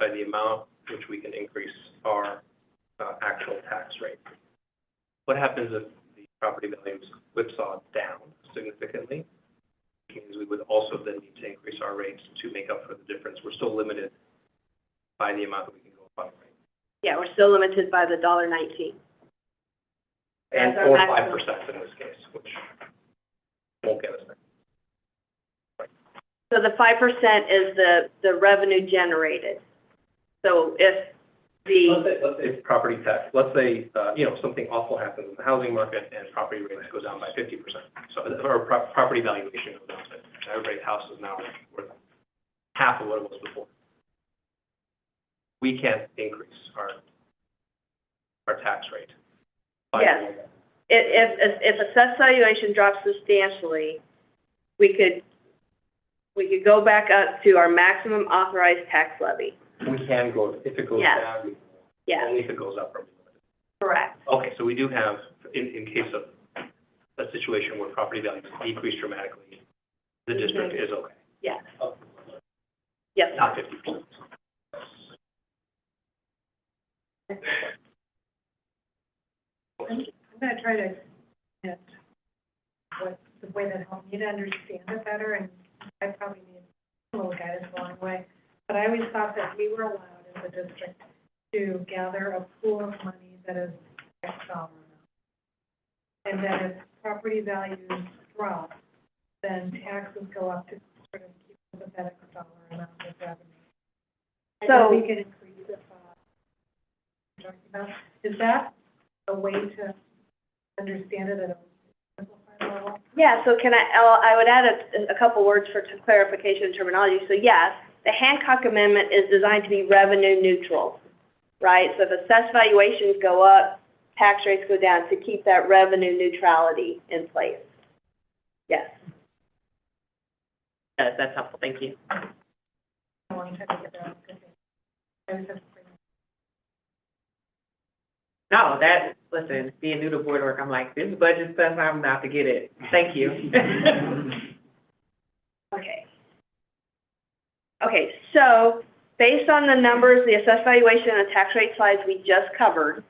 by the amount which we can increase our actual tax rate. What happens if the property values whipsaw down significantly? Which means we would also then need to increase our rates to make up for the difference. We're still limited by the amount that we can go up on rate. Yeah, we're still limited by the $1.19. And That's our or maximum. 5% in this case, which won't get us there. So the 5% is the revenue generated. So if Let's say property tax, let's say, something awful happens in the housing market and property rates go down by 50%. So, or property valuation goes down, everybody's house is now worth half of what it was before. We can't increase our tax rate. Yes. If assessed valuation drops substantially, we could go back up to our maximum authorized tax levy. We can go, if it goes Yes. down, Yes, only if it goes up, or correct. okay, so we do have, in case of a situation where property values decrease dramatically, the district is okay. Yes, Oh, yes. not 50%. I'm gonna try to get what, the way that helped me to understand it better, and I probably need a little guidance along the way. But I always thought that we were allowed as a district to gather a pool of money that is X dollar amount. And that if property values drop, then taxes go up to sort of keep with that X dollar amount of revenue. And So- then we can increase if, you're talking about, is that a way to understand it at a simplified level? Yeah, so I would add a couple words for clarification and terminology. So yes, the Hancock Amendment is designed to be revenue neutral, right? So if assessed valuations go up, tax rates go down to keep that revenue neutrality in place. Yes. Yes, that's helpful, thank you. A long time to get there. Okay. I was just bringing- No, listen, being new to board work, I'm like, this budget stuff, I'm about to get it. Thank you. Okay. Okay, so based on the numbers, the assessed valuation and the tax rate slides we just covered,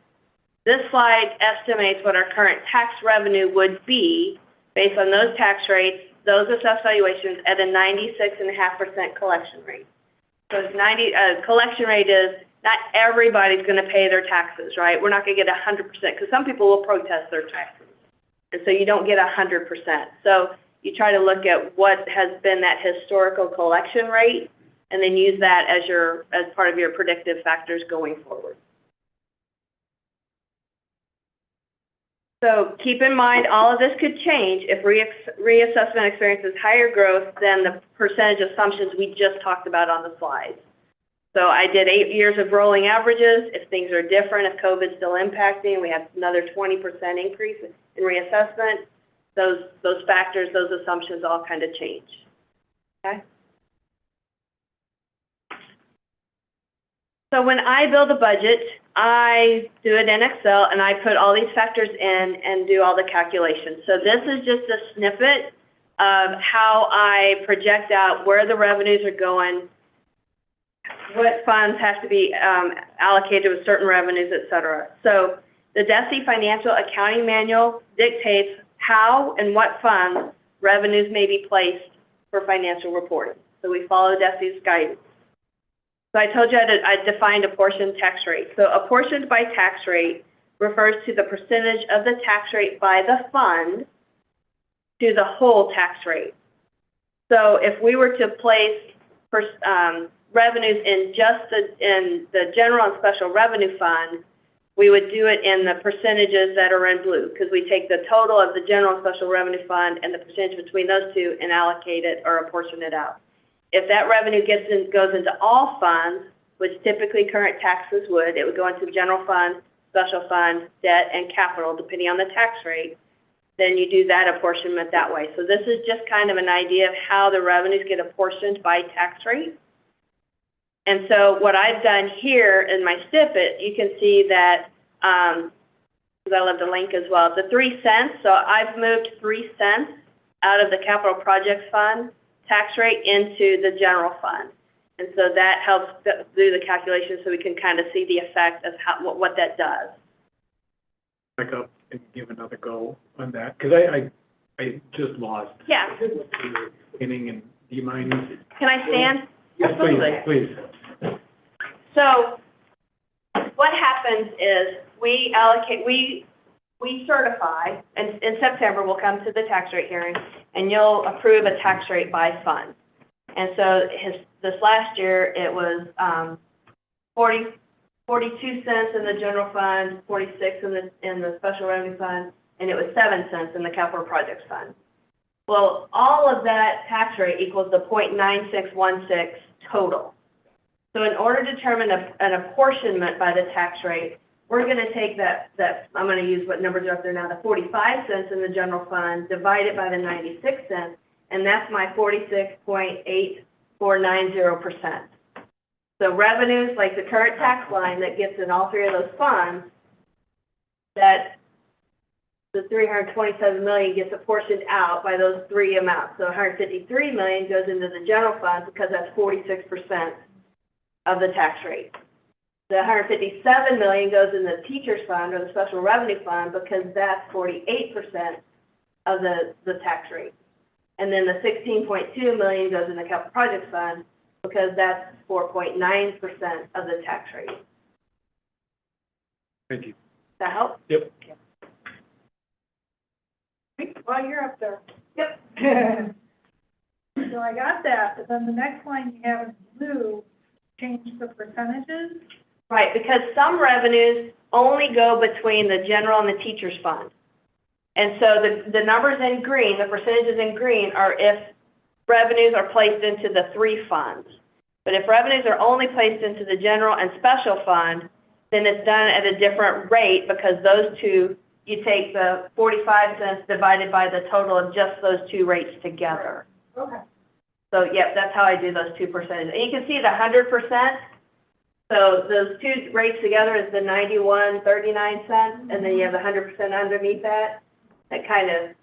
this slide estimates what our current tax revenue would be based on those tax rates, those assessed valuations at a 96.5% collection rate. So it's collection rate is, not everybody's gonna pay their taxes, right? We're not gonna get 100%, because some people will protest their taxes. And so you don't get 100%. So you try to look at what has been that historical collection rate, and then use that as part of your predictive factors going forward. So keep in mind, all of this could change if reassessment experiences higher growth than the percentage assumptions we just talked about on the slides. So I did 8 years of rolling averages. If things are different, if COVID's still impacting, we have another 20% increase in reassessment, those factors, those assumptions all kind of change. Okay? So when I build a budget, I do it in Excel, and I put all these factors in and do all the calculations. So this is just a snippet of how I project out where the revenues are going, what funds have to be allocated with certain revenues, et cetera. So the DESI Financial Accounting Manual dictates how and what funds revenues may be placed for financial reporting. So we follow DESI's guidance. So I told you I defined apportioned tax rate. So apportioned by tax rate refers to the percentage of the tax rate by the fund to the whole tax rate. So if we were to place revenues in just the general and special revenue fund, we would do it in the percentages that are in blue, because we take the total of the general and special revenue fund and the percentage between those two and allocate it or apportion it out. If that revenue goes into all funds, which typically current taxes would, it would go into general fund, special fund, debt, and capital, depending on the tax rate, then you do that apportionment that way. So this is just kind of an idea of how the revenues get apportioned by tax rate. And so what I've done here in my snippet, you can see that, because I love the link as well, the 3 cents. So I've moved 3 cents out of the capital projects fund tax rate into the general fund. And so that helps do the calculation so we can kind of see the effect of what that does. Back up and give another go on that, because I just lost. Yeah. Beginning, and do you mind? Can I stand? Yes, Absolutely. please. So what happens is we allocate, we certify, and in September we'll come to the tax rate hearing, and you'll approve a tax rate by fund. And so this last year it was 42 cents in the general fund, 46 in the special revenue fund, and it was 7 cents in the capital projects fund. Well, all of that tax rate equals the 0.9616 total. So in order to determine an apportionment by the tax rate, we're gonna take that, I'm gonna use what numbers are up there now, the 45 cents in the general fund, divide it by the 96 cents, and that's my 46.8490%. So revenues, like the current tax line that gets in all three of those funds, that the 327 million gets apportioned out by those three amounts. So 153 million goes into the general fund because that's 46% of the tax rate. The 157 million goes in the teacher's fund or the special revenue fund because that's 48% of the tax rate. And then the 16.2 million goes in the capital projects fund because that's 4.9% of the tax rate. Thank you. Does that help? Yep. While you're up there. Yep. So I got that, but then the next line you have in blue, change the percentages. Right, because some revenues only go between the general and the teacher's fund. And so the numbers in green, the percentages in green, are if revenues are placed into the three funds. But if revenues are only placed into the general and special fund, then it's done at a different rate because those two, you take the 45 cents divided by the total of just those two rates together. Okay. So, yep, that's how I do those two percentages. And you can see the 100%. So those two rates together is the 91.39 cents, and then you have the 100% underneath that. That kind of,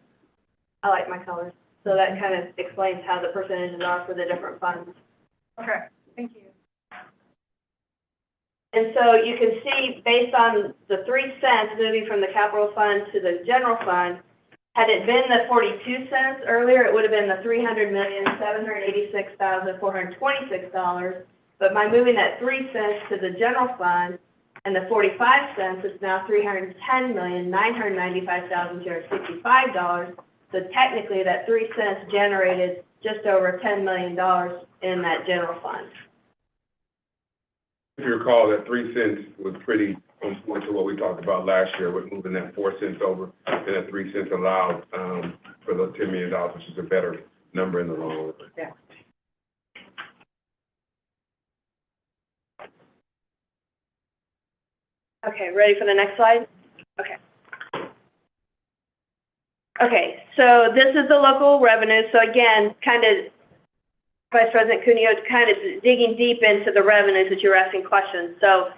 I like my colors. So that kind of explains how the percentages are for the different funds. Okay, thank you. And so you can see, based on the 3 cents moving from the capital fund to the general fund, had it been the 42 cents earlier, it would have been the $300,786,426. But by moving that 3 cents to the general fund and the 45 cents, it's now $310,995,065. So technically, that 3 cents generated just over $10 million in that general fund. If you recall, that 3 cents was pretty on point to what we talked about last year with moving that 4 cents over, and that 3 cents allowed, for the $10 million, which is a better number in the long run. Yeah. Okay, ready for the next slide? Okay. Okay, so this is the local revenue. So again, kind of, Vice President Cuneo, kind of digging deep into the revenues that you're asking questions. So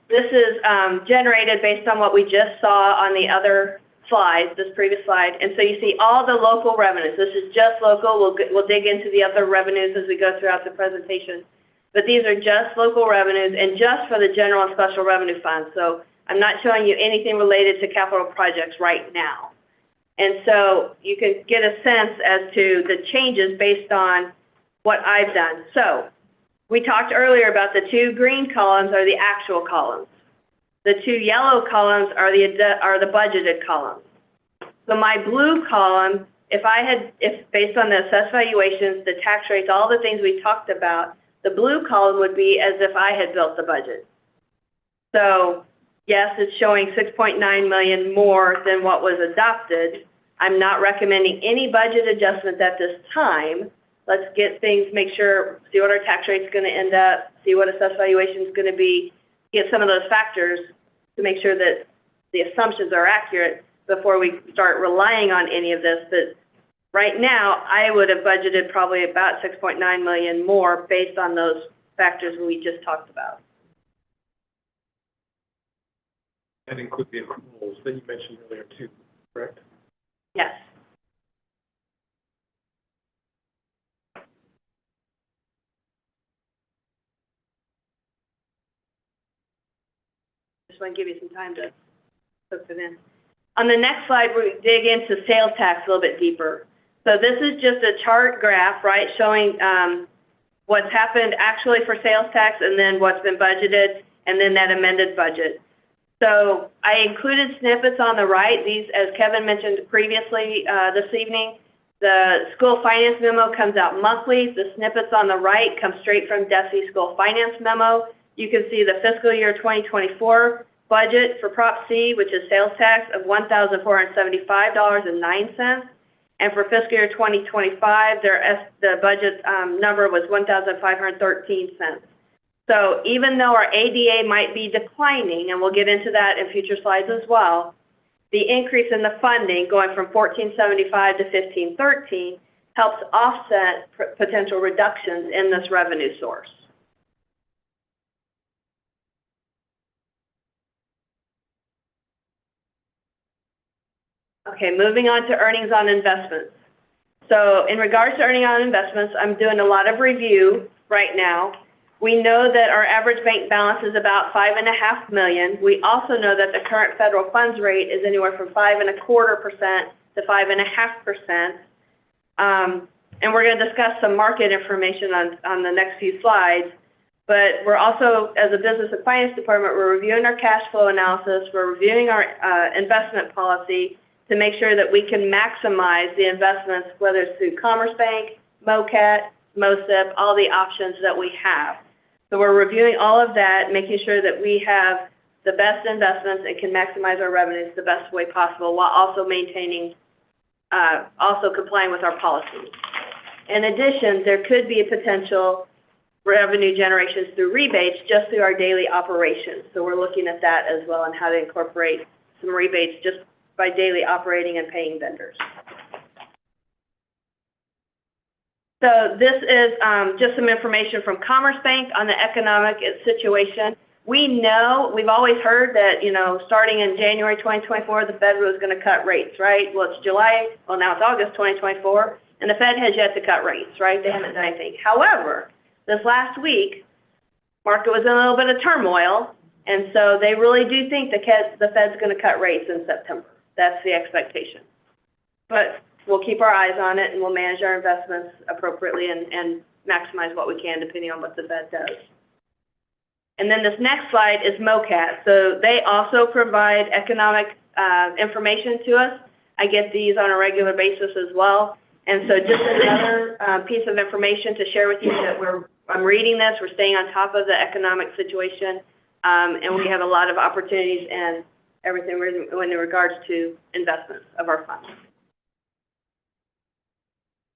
this is generated based on what we just saw on the other slide, this previous slide. And so you see all the local revenues. This is just local. We'll dig into the other revenues as we go throughout the presentation. But these are just local revenues and just for the general and special revenue funds. So I'm not showing you anything related to capital projects right now. And so you can get a sense as to the changes based on what I've done. So we talked earlier about the 2 green columns are the actual columns. The 2 yellow columns are the budgeted columns. So my blue column, if based on the assessed valuations, the tax rates, all the things we talked about, the blue column would be as if I had built the budget. So yes, it's showing 6.9 million more than what was adopted. I'm not recommending any budget adjustments at this time. Let's get things, make sure, see what our tax rate's going to end up, see what assessed valuation is going to be, get some of those factors to make sure that the assumptions are accurate before we start relying on any of this. But right now, I would have budgeted probably about 6.9 million more based on those factors we just talked about. That includes the accruals that you mentioned earlier too, correct? Yes. Just want to give you some time to put it in. On the next slide, we dig into sales tax a little bit deeper. So this is just a chart graph, right, showing what's happened actually for sales tax and then what's been budgeted and then that amended budget. So I included snippets on the right. These, as Kevin mentioned previously this evening, the school finance memo comes out monthly. The snippets on the right come straight from DESE school finance memo. You can see the fiscal year 2024 budget for Prop C, which is sales tax, of $1,475.09. And for fiscal year 2025, the budget number was $1,513. So even though our ADA might be declining, and we'll get into that in future slides as well, the increase in the funding going from 1475 to 1513 helps offset potential reductions in this revenue source. Okay, moving on to earnings on investments. So in regards to earning on investments, I'm doing a lot of review right now. We know that our average bank balance is about $5.5 million. We also know that the current federal funds rate is anywhere from 5.25% to 5.5%. And we're going to discuss some market information on the next few slides. But we're also, as a business and finance department, we're reviewing our cash flow analysis. We're reviewing our investment policy to make sure that we can maximize the investments, whether it's through Commerce Bank, MOCAT, MOSIP, all the options that we have. So we're reviewing all of that, making sure that we have the best investments and can maximize our revenues the best way possible while also maintaining, also complying with our policies. In addition, there could be a potential revenue generations through rebates just through our daily operations. So we're looking at that as well and how to incorporate some rebates just by daily operating and paying vendors. So this is just some information from Commerce Bank on the economic situation. We know, we've always heard that, you know, starting in January 2024, the Fed was going to cut rates, right? Well, it's July, well, now it's August 2024, and the Fed has yet to cut rates, right? They haven't done anything. However, this last week, market was in a little bit of turmoil, and so they really do think the Fed's going to cut rates in September. That's the expectation. But we'll keep our eyes on it, and we'll manage our investments appropriately and maximize what we can depending on what the Fed does. And then this next slide is MOCAT. So they also provide economic information to us. I get these on a regular basis as well. And so just another piece of information to share with you that I'm reading this, we're staying on top of the economic situation, and we have a lot of opportunities and everything in regards to investments of our funds.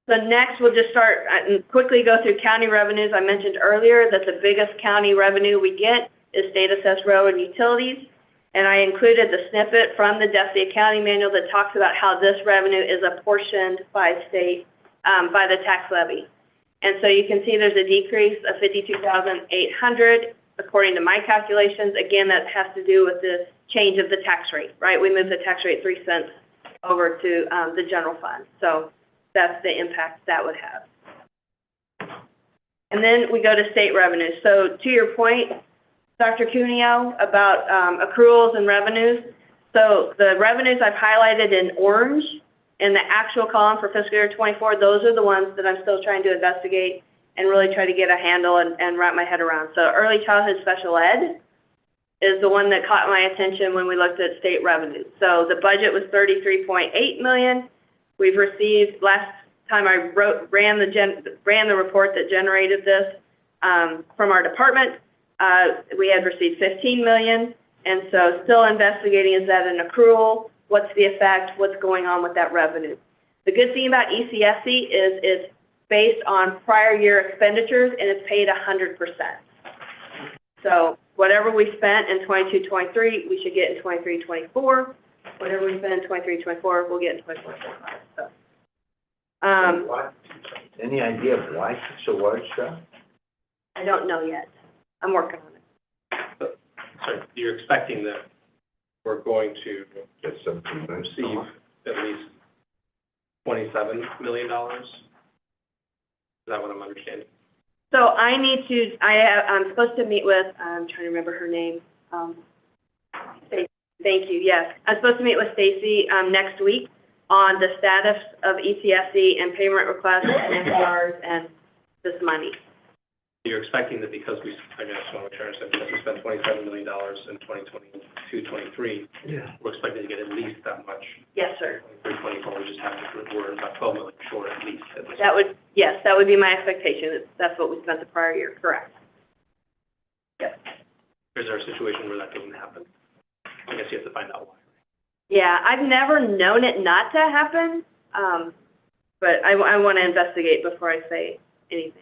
So next, we'll just start and quickly go through county revenues. I mentioned earlier that the biggest county revenue we get is state assessed road and utilities. And I included the snippet from the Deputy Accounting Manual that talks about how this revenue is apportioned by state, by the tax levy. And so you can see there's a decrease of $52,800 according to my calculations. Again, that has to do with the change of the tax rate, right? We moved the tax rate 3 cents over to the general fund. So that's the impact that would have. And then we go to state revenues. So to your point, Dr. Cuneo, about accruals and revenues. So the revenues I've highlighted in orange in the actual column for fiscal year 24, those are the ones that I'm still trying to investigate and really try to get a handle and wrap my head around. So early childhood special ed is the one that caught my attention when we looked at state revenues. So the budget was $33.8 million. We've received, last time I ran the report that generated this from our department, we had received $15 million, and so still investigating, is that an accrual? What's the effect? What's going on with that revenue? The good thing about ECSC is it's based on prior year expenditures, and it's paid 100%. So whatever we spent in 22-23, we should get in 23-24. Whatever we spend in 23-24, we'll get in 24-25. So, Any idea of why such a large drop? I don't know yet. I'm working on it. So you're expecting that we're going to Get something receive at least $27 million? Is that what I'm understanding? So I need to, I'm supposed to meet with, I'm trying to remember her name. Stacy, thank you, yes. I'm supposed to meet with Stacy next week on the status of ECSC and payment requests and NPRs and this money. You're expecting that because I just want to make sure I understand, because we spent $27 million in 2022-23, we're expecting to get at least that much. Yes, sir. 23-24, we just have to, we're about $12 million short at least. That would, yes, that would be my expectation. That's what we spent the prior year, correct. Yes. Is there a situation where that doesn't happen? I guess you have to find out why. Yeah, I've never known it not to happen, but I want to investigate before I say anything.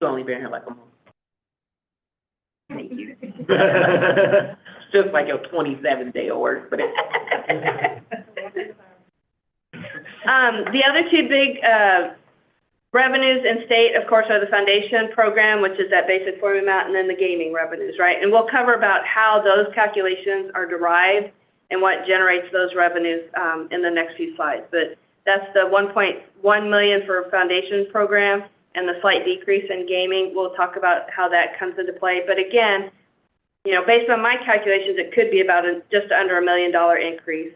You've only been here like a month. Thank you. It's just like your 27-day of work, but The other two big, revenues in state, of course, are the foundation program, which is that basic formula amount, and then the gaming revenues, right? And we'll cover about how those calculations are derived and what generates those revenues, in the next few slides. But that's the $1.1 million for foundation program and the slight decrease in gaming. We'll talk about how that comes into play. But again, you know, based on my calculations, it could be about just under $1 million increase,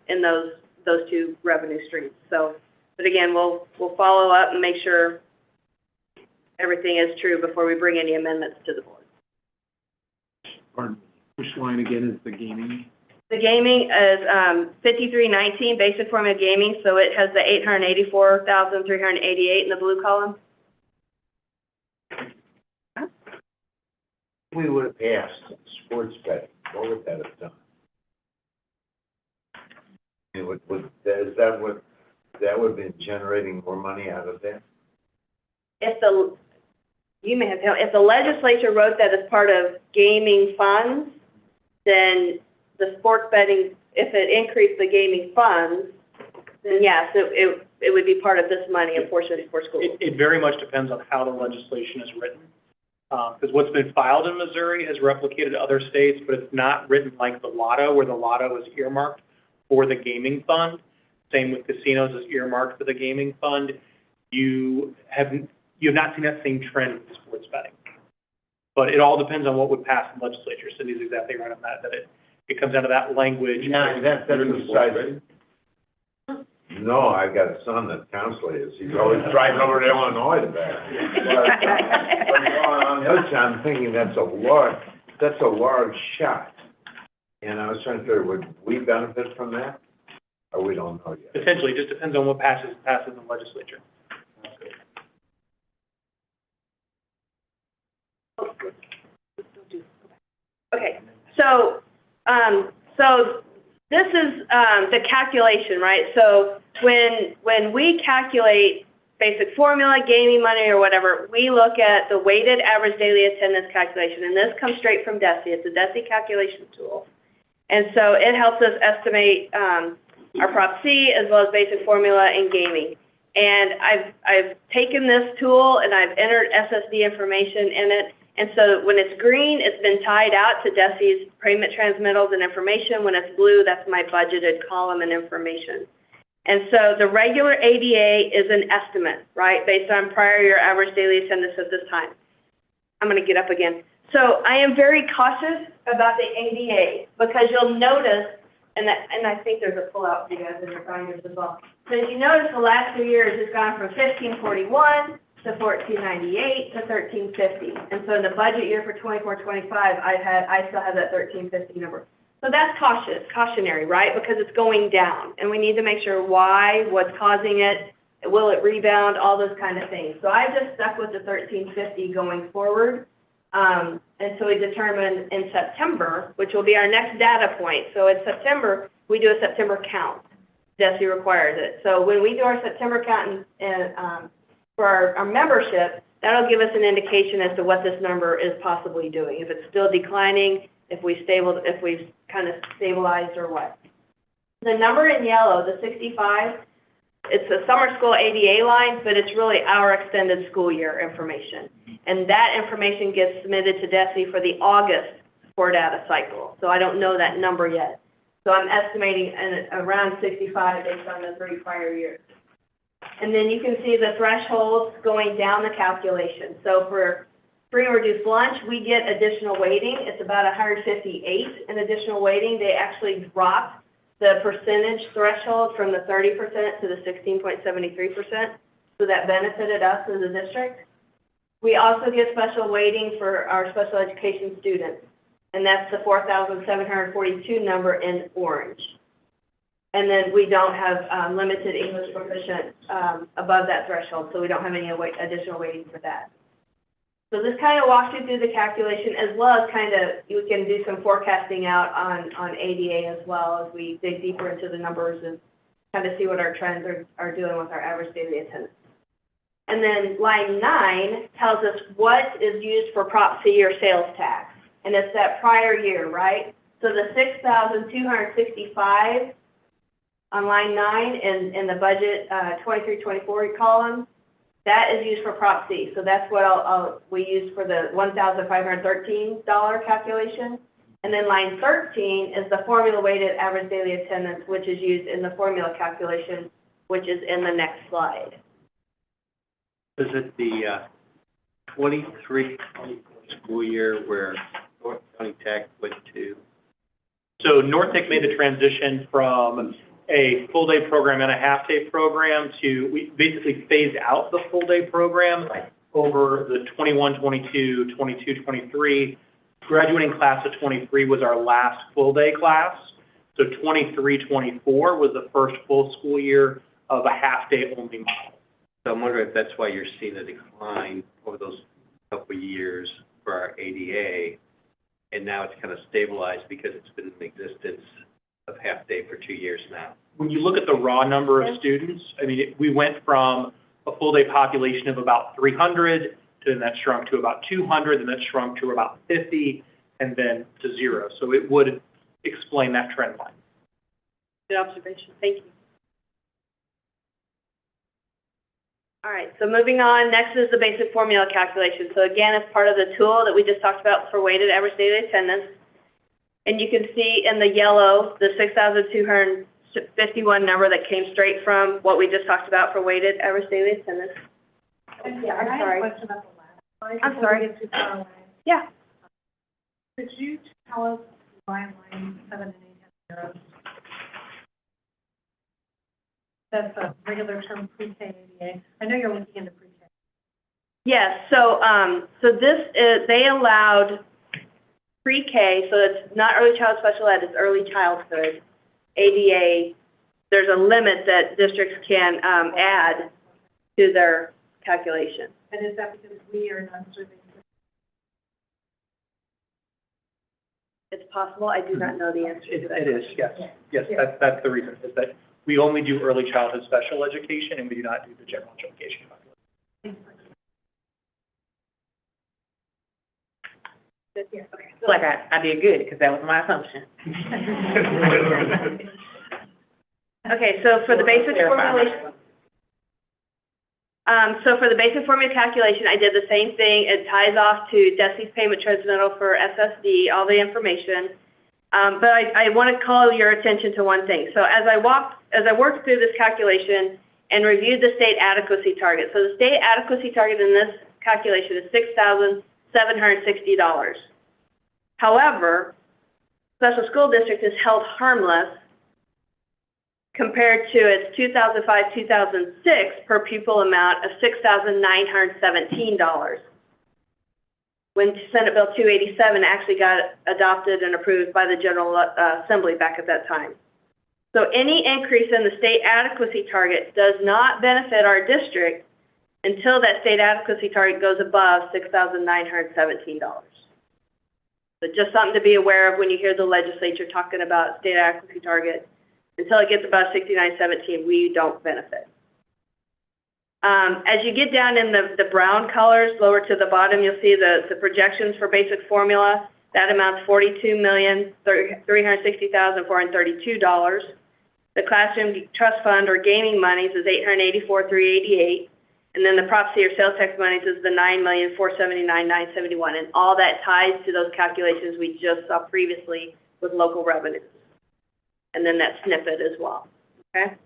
in those two revenue streams. So, but again, we'll follow up and make sure everything is true before we bring any amendments to the board. Pardon, which line again is the gaming? The gaming is 5319, basic formula gaming, so it has the 884,388 in the blue column. We would have passed sports betting, what would that have done? It would, that would have been generating more money out of that? If the legislature wrote that as part of gaming funds, then the sports betting, if it increased the gaming funds, then yes, it would be part of this money, a portion for schools. It very much depends on how the legislation is written. Because what's been filed in Missouri has replicated other states, but it's not written like the lotto, where the lotto is earmarked for the gaming fund. Same with casinos is earmarked for the gaming fund. You have not seen that same trend with sports betting. But it all depends on what would pass in the legislature. Cindy's exactly right on that it comes down to that language. Yeah, that's besides. No, I've got a son that counselors. He's always driving over to Illinois to bet. But on the other side, I'm thinking that's a large shot. And I was trying to figure, would we benefit from that? Or we don't know yet? Potentially, it just depends on what passes in the legislature. Okay, so this is the calculation, right? So when we calculate basic formula, gaming money, or whatever, we look at the weighted average daily attendance calculation, and this comes straight from DESE. It's a DESE calculation tool. And so it helps us estimate our Prop C as well as basic formula and gaming. And I've taken this tool and I've entered SSD information in it. And so when it's green, it's been tied out to DESE's payment transmittals and information. When it's blue, that's my budgeted column and information. And so the regular ADA is an estimate, right, based on prior year average daily attendance at this time. I'm going to get up again. So I am very cautious about the ADA because you'll notice, and I think there's a pullout for you guys in your binders as well. So if you notice the last 2 years, it's gone from 1541 to 1498 to 1350. And so in the budget year for 24-25, I still have that 1350 number. So that's cautionary, right? Because it's going down, and we need to make sure why, what's causing it, will it rebound, all those kind of things. So I just stuck with the 1350 going forward until we determine in September, which will be our next data point. So in September, we do a September count. DESE requires it. So when we do our September count for our membership, that'll give us an indication as to what this number is possibly doing. If it's still declining, if we've kind of stabilized or what. The number in yellow, the 65, it's a summer school ADA line, but it's really our extended school year information. And that information gets submitted to DESE for the August core data cycle. So I don't know that number yet. So I'm estimating around 65 based on the 3 prior years. And then you can see the thresholds going down the calculation. So for free or reduced lunch, we get additional weighting. It's about 158 in additional weighting. They actually dropped the percentage threshold from the 30% to the 16.73%. So that benefited us as a district. We also get special weighting for our special education students, and that's the 4,742 number in orange. And then we don't have limited English proficient above that threshold, so we don't have any additional weighting for that. So this kind of walks you through the calculation, as well as you can do some forecasting out on ADA as well as we dig deeper into the numbers and kind of see what our trends are doing with our average daily attendance. And then line 9 tells us what is used for Prop C or sales tax. And it's that prior year, right? So the 6,265 on line 9 in the budget 23-24 column, that is used for Prop C. So that's what we use for the $1,513 calculation. And then line 13 is the formula weighted average daily attendance, which is used in the formula calculation, which is in the next slide. Is it the 23-24 school year where North County Tech went to? So North Tech made the transition from a full-day program and a half-day program to, we basically phased out the full-day program over the 21-22, 22-23. Graduating class of 23 was our last full-day class. So 23-24 was the first full school year of a half-day only model. So I'm wondering if that's why you're seeing a decline over those couple of years for our ADA, and now it's kind of stabilized because it's been in existence of half-day for 2 years now. When you look at the raw number of students, I mean, we went from a full-day population of about 300, then that shrunk to about 200, and that shrunk to about 50, and then to 0. So it would explain that trend line. Good observation. Thank you. All right, so moving on, next is the basic formula calculation. So again, it's part of the tool that we just talked about for weighted average daily attendance. And you can see in the yellow, the 6,251 number that came straight from what we just talked about for weighted average daily attendance. Yeah, I'm sorry. I have a question about the last slide. I'm before sorry. we get too far away. Yeah. Could you tell us why line 7 and 8 have zeros? That's a regular term pre-K ADA. I know you're looking into pre-K. Yes, so this is, they allowed pre-K, so it's not early child special ed, it's early childhood. ADA, there's a limit that districts can add to their calculation. And is that because we are not serving? It's possible, I do not know the answer to that. It is, yes. Yes, that's the reason, is that we only do early childhood special education, and we do not do the general education population. Yeah, okay. I feel like I did good, because that was my assumption. Okay, so for the basic formulation, calculation, I did the same thing. It ties off to DESI's payment transmittal for SSD, all the information. But I want to call your attention to one thing. So as I worked through this calculation and reviewed the state adequacy target. So the state adequacy target in this calculation is $6,760. However, special school district is held harmless compared to its 2005-2006 per pupil amount of $6,917. When Senate Bill 287 actually got adopted and approved by the General Assembly back at that time. So any increase in the state adequacy target does not benefit our district until that state adequacy target goes above $6,917. So just something to be aware of when you hear the legislature talking about state adequacy target. Until it gets above $6,917, we don't benefit. As you get down in the brown colors, lower to the bottom, you'll see the projections for basic formula. That amounts $42,360,432. The classroom trust fund or gaming monies is $884,388. And then the Prop C or sales tax monies is the $9,479,971. And all that ties to those calculations we just saw previously with local revenues. And then that snippet as well, okay?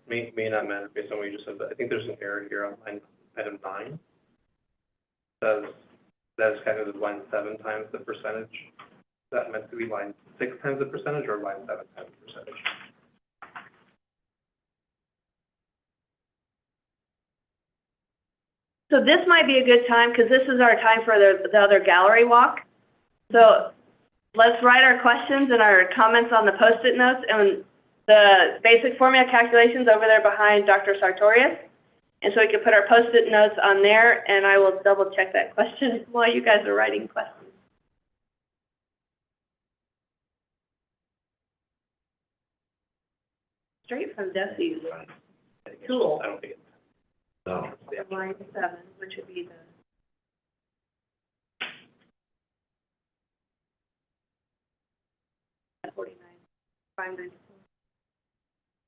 May not matter based on what you just said, but I think there's an error here on line item 9. That is calculated as line 7 times the percentage. Is that meant to be line 6 times the percentage or line 7 times the percentage? So this might be a good time, because this is our time for the other gallery walk. So let's write our questions and our comments on the Post-it notes, and the basic formula calculations over there behind Dr. Sartorius. And so we can put our Post-it notes on there, and I will double check that question while you guys are writing questions. Straight from Desi's tool. I don't think it's. No. line 7, which would be the 49, 594.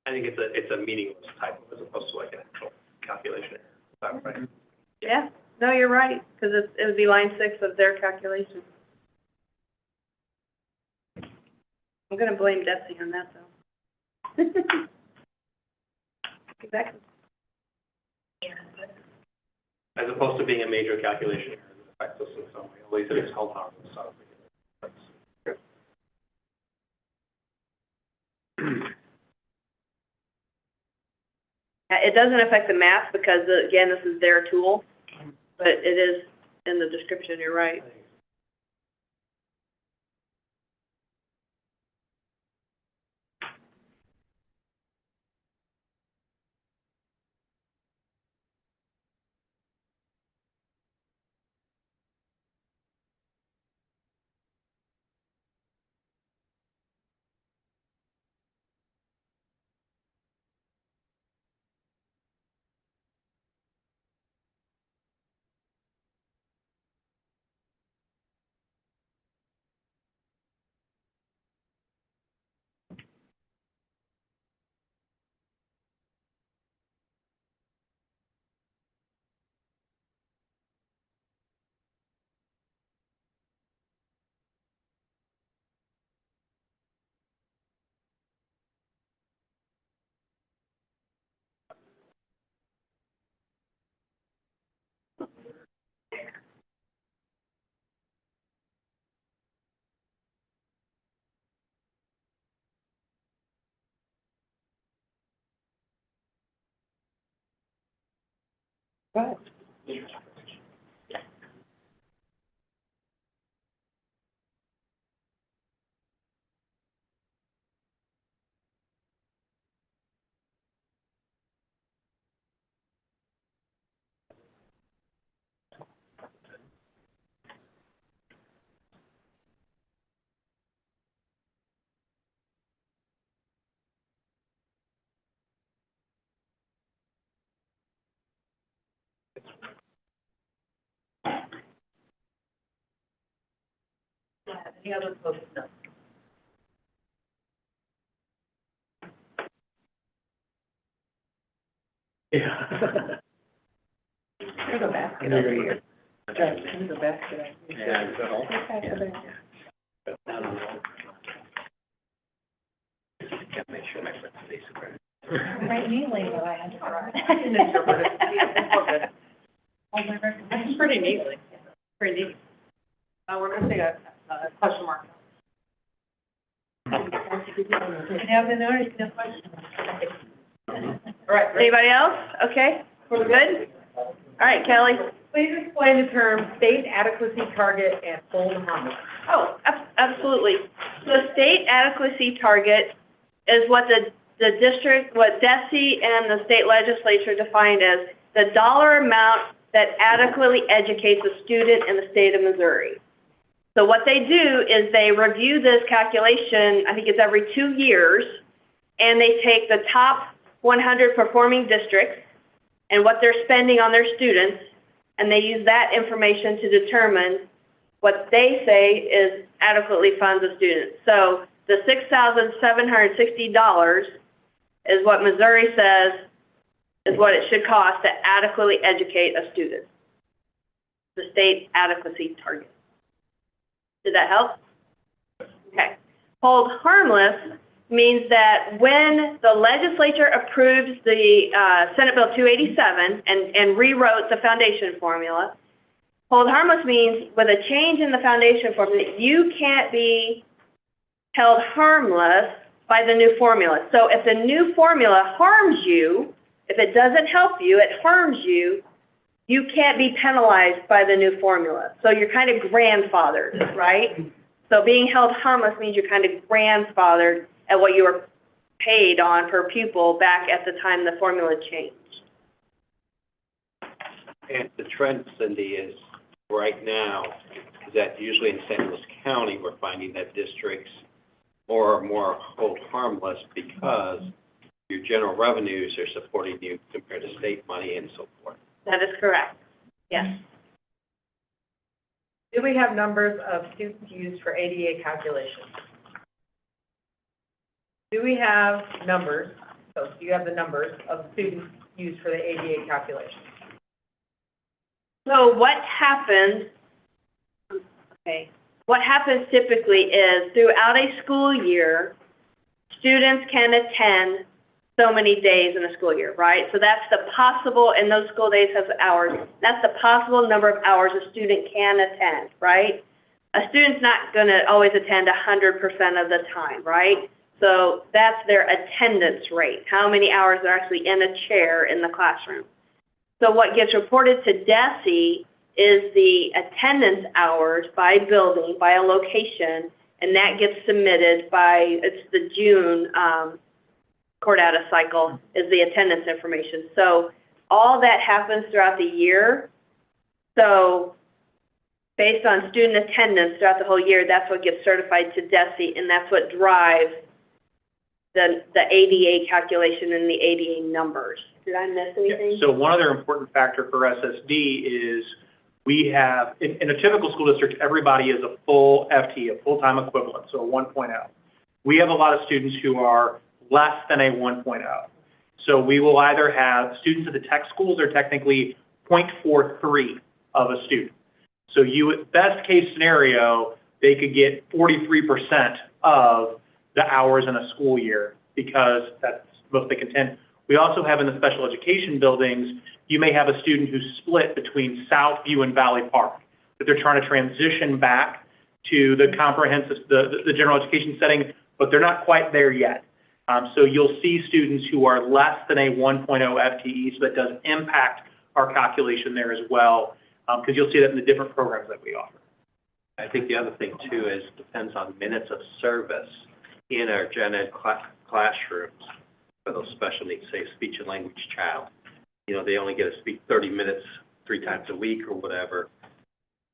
I think it's a meaningless typo as opposed to like an actual calculation error. Is that right? Yeah, no, you're right, because it would be line 6 of their calculation. I'm gonna blame Desi on that, though. Exactly. As opposed to being a major calculation error that affects us in some way, at least it is held harmless, so. That's- It doesn't affect the math because, again, this is their tool, but it is in the description, you're right. Any other closing notes? Yeah. There's a basket over here. There's a basket over here. Yeah, is that all? Gotta make sure my foot stays square. Right neatly, but I had to. That's pretty neatly. Pretty neat. We're gonna take a question mark. I haven't noticed the question. All right, ready? Anybody else? Okay, we're good? All right, Kelly. Please explain the term state adequacy target and hold harmless. Oh, absolutely. The state adequacy target is what the district, what DESI and the state legislature defined as the dollar amount that adequately educates a student in the state of Missouri. So what they do is they review this calculation, I think it's every 2 years, and they take the top 100 performing districts and what they're spending on their students, and they use that information to determine what they say is adequately funds a student. So the $6,760 is what Missouri says is what it should cost to adequately educate a student. The state adequacy target. Did that help? Okay. Hold harmless means that when the legislature approves the Senate Bill 287 and rewrote the foundation formula, hold harmless means with a change in the foundation formula, you can't be held harmless by the new formula. So if the new formula harms you, if it doesn't help you, it harms you, you can't be penalized by the new formula. So you're kind of grandfathered, right? So being held harmless means you're kind of grandfathered at what you were paid on per pupil back at the time the formula changed. And the trend, Cindy, is right now, is that usually in St. Louis County, we're finding that districts more and more hold harmless because your general revenues are supporting you compared to state money and so forth. That is correct. Yes. Do we have numbers of students used for ADA calculations? Do we have numbers, so do you have the numbers of students used for the ADA calculations? So what happens, what happens typically is throughout a school year, students can attend so many days in a school year, right? So that's the possible, and those school days have hours, that's the possible number of hours a student can attend, right? A student's not gonna always attend 100% of the time, right? So that's their attendance rate, how many hours they're actually in a chair in the classroom. So what gets reported to DESE is the attendance hours by building, by a location, and that gets submitted by, it's the June court data cycle is the attendance information. So all that happens throughout the year. So based on student attendance throughout the whole year, that's what gets certified to DESE, and that's what drives the ADA calculation and the ADA numbers. Did I miss anything? So one other important factor for SSD is we have, in a typical school district, everybody is a full FT, a full-time equivalent, so a 1.0. We have a lot of students who are less than a 1.0. So we will either have students at the tech schools are technically 0.43 of a student. So you, best case scenario, they could get 43% of the hours in a school year because that's most they can attend. We also have in the special education buildings, you may have a student who's split between Southview and Valley Park, that they're trying to transition back to the comprehensive, the general education setting, but they're not quite there yet. So you'll see students who are less than a 1.0 FTE, so that does impact our calculation there as well, because you'll see that in the different programs that we offer. I think the other thing too is depends on minutes of service in our gen ed classrooms for those special needs, say speech and language child. You know, they only get to speak 30 minutes 3 times a week or whatever.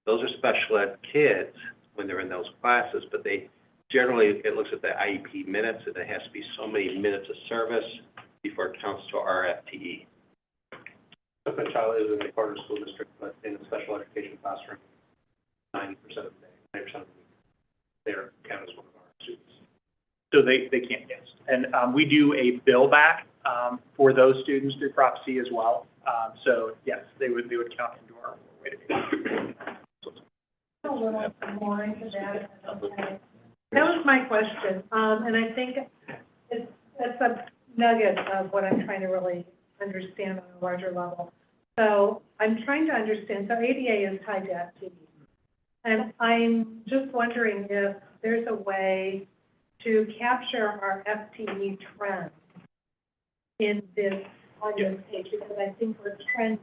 Those are special ed kids when they're in those classes, but they generally, it looks at the IEP minutes, and it has to be so many minutes of service before it counts to our FTE. If a child is in a charter school district, but in a special education classroom, 90% of the day, 90% of the week, they're counted as one of our students. So they can't, yes. And we do a bill back for those students through Prop C as well. So yes, they would count into our weighted average. A little more into that. Okay. That was my question, and I think it's a nugget of what I'm trying to really understand on a larger level. So I'm trying to understand, so ADA is tied to FTE, and I'm just wondering if there's a way to capture our FTE trend in this, on this page, because I think we're trending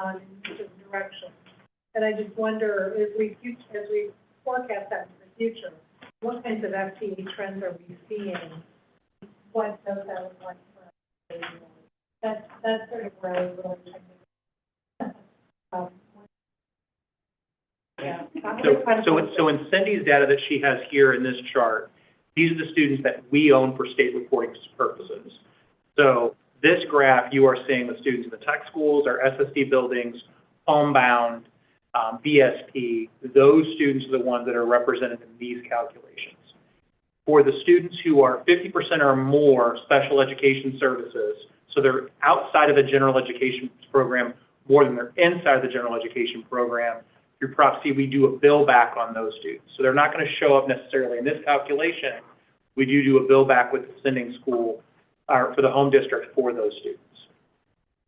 in different directions. And I just wonder, as we forecast that in the future, what kinds of FTE trends are we seeing? What does that look like for us? That's sort of where I was really trying to. Yeah. So in Cindy's data that she has here in this chart, these are the students that we own for state reporting purposes. So this graph, you are seeing the students in the tech schools, our SSD buildings, homebound, BSP, those students are the ones that are represented in these calculations. For the students who are 50% or more special education services, so they're outside of the general education program more than they're inside of the general education program, through Prop C, we do a bill back on those students. So they're not going to show up necessarily in this calculation. We do a bill back with the sending school, or for the home district for those students.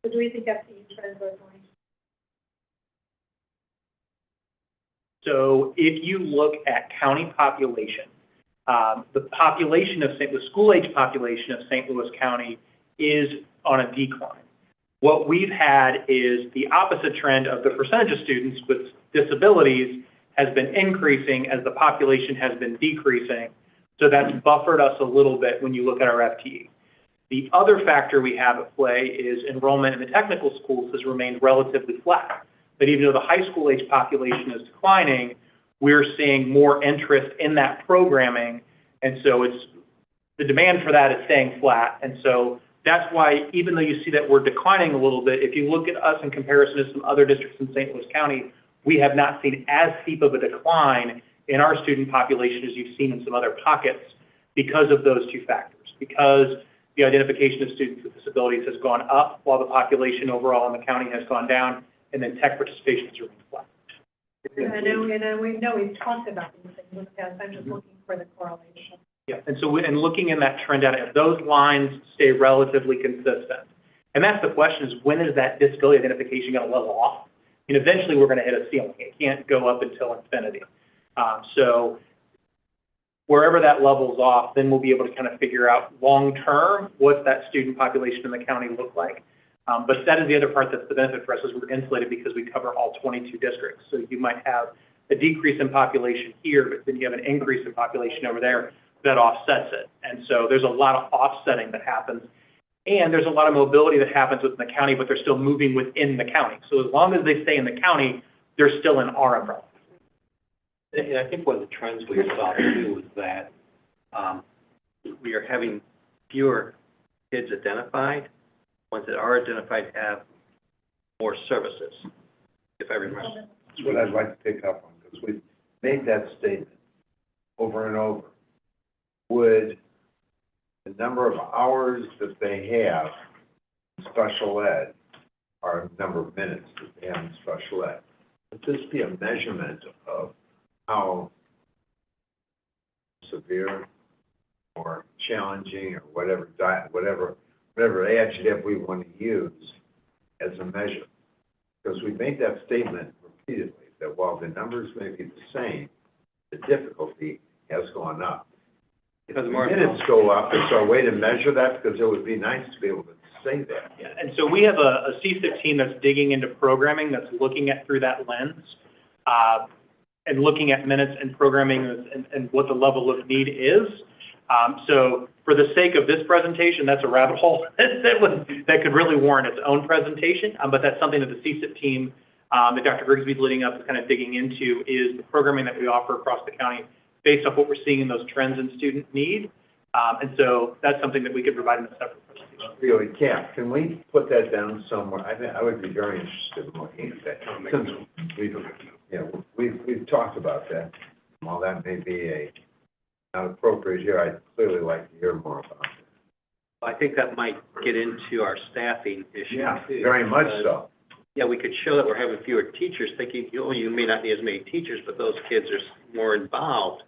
So do we think FTE trends are going to? So if you look at county population, the population of the school age population of St. Louis County is on a decline. What we've had is the opposite trend of the percentage of students with disabilities has been increasing as the population has been decreasing. So that's buffered us a little bit when you look at our FTE. The other factor we have at play is enrollment in the technical schools has remained relatively flat. But even though the high school age population is declining, we're seeing more interest in that programming. And so the demand for that is staying flat. And so That's why, even though you see that we're declining a little bit, if you look at us in comparison to some other districts in St. Louis County, we have not seen as steep of a decline in our student population as you've seen in some other pockets because of those two factors. Because the identification of students with disabilities has gone up while the population overall in the county has gone down, and then tech participation has remained flat. And I know we've talked about these things in the past, I'm just looking for the correlation. Yeah, and so, and looking in that trend data, if those lines stay relatively consistent, and that's the question, is when is that disability identification going to level off? And eventually, we're going to hit a ceiling. It can't go up until infinity. So wherever that levels off, then we'll be able to kind of figure out long-term what's that student population in the county look like. But that is the other part that's the benefit for us, is we're insulated because we cover all 22 districts. So you might have a decrease in population here, but then you have an increase in population over there that offsets it. And so there's a lot of offsetting that happens. And there's a lot of mobility that happens within the county, but they're still moving within the county. So as long as they stay in the county, they're still in our umbrella. And I think one of the trends we saw too is that we are having fewer kids identified. Ones that are identified have more services, if I remember. That's what I'd like to pick up on, because we've made that statement over and over. Would the number of hours that they have in special ed, or number of minutes that they have in special ed, would this be a measurement of how severe or challenging or whatever adjective we want to use as a measure? Because we made that statement repeatedly, that while the numbers may be the same, the difficulty has gone up. If the minutes go up, is there a way to measure that? Because it would be nice to be able to say that. Yeah, and so we have a CSIP team that's digging into programming, that's looking at through that lens, and looking at minutes and programming and what the level of need is. So for the sake of this presentation, that's a rabbit hole that could really warrant its own presentation, but that's something that the CSIP team that Dr. Grigsby's leading up is kind of digging into, is the programming that we offer across the county based off what we're seeing in those trends in student need. And so that's something that we could provide in a separate presentation. Really, Cap, can we put that down somewhere? I would be very interested in looking at that. Since we've talked about that. While that may be not appropriate here, I'd clearly like to hear more about it. I think that might get into our staffing issue. Yeah, too, very much because, so. Yeah, we could show that we're having fewer teachers, thinking, you may not need as many teachers, but those kids are more involved.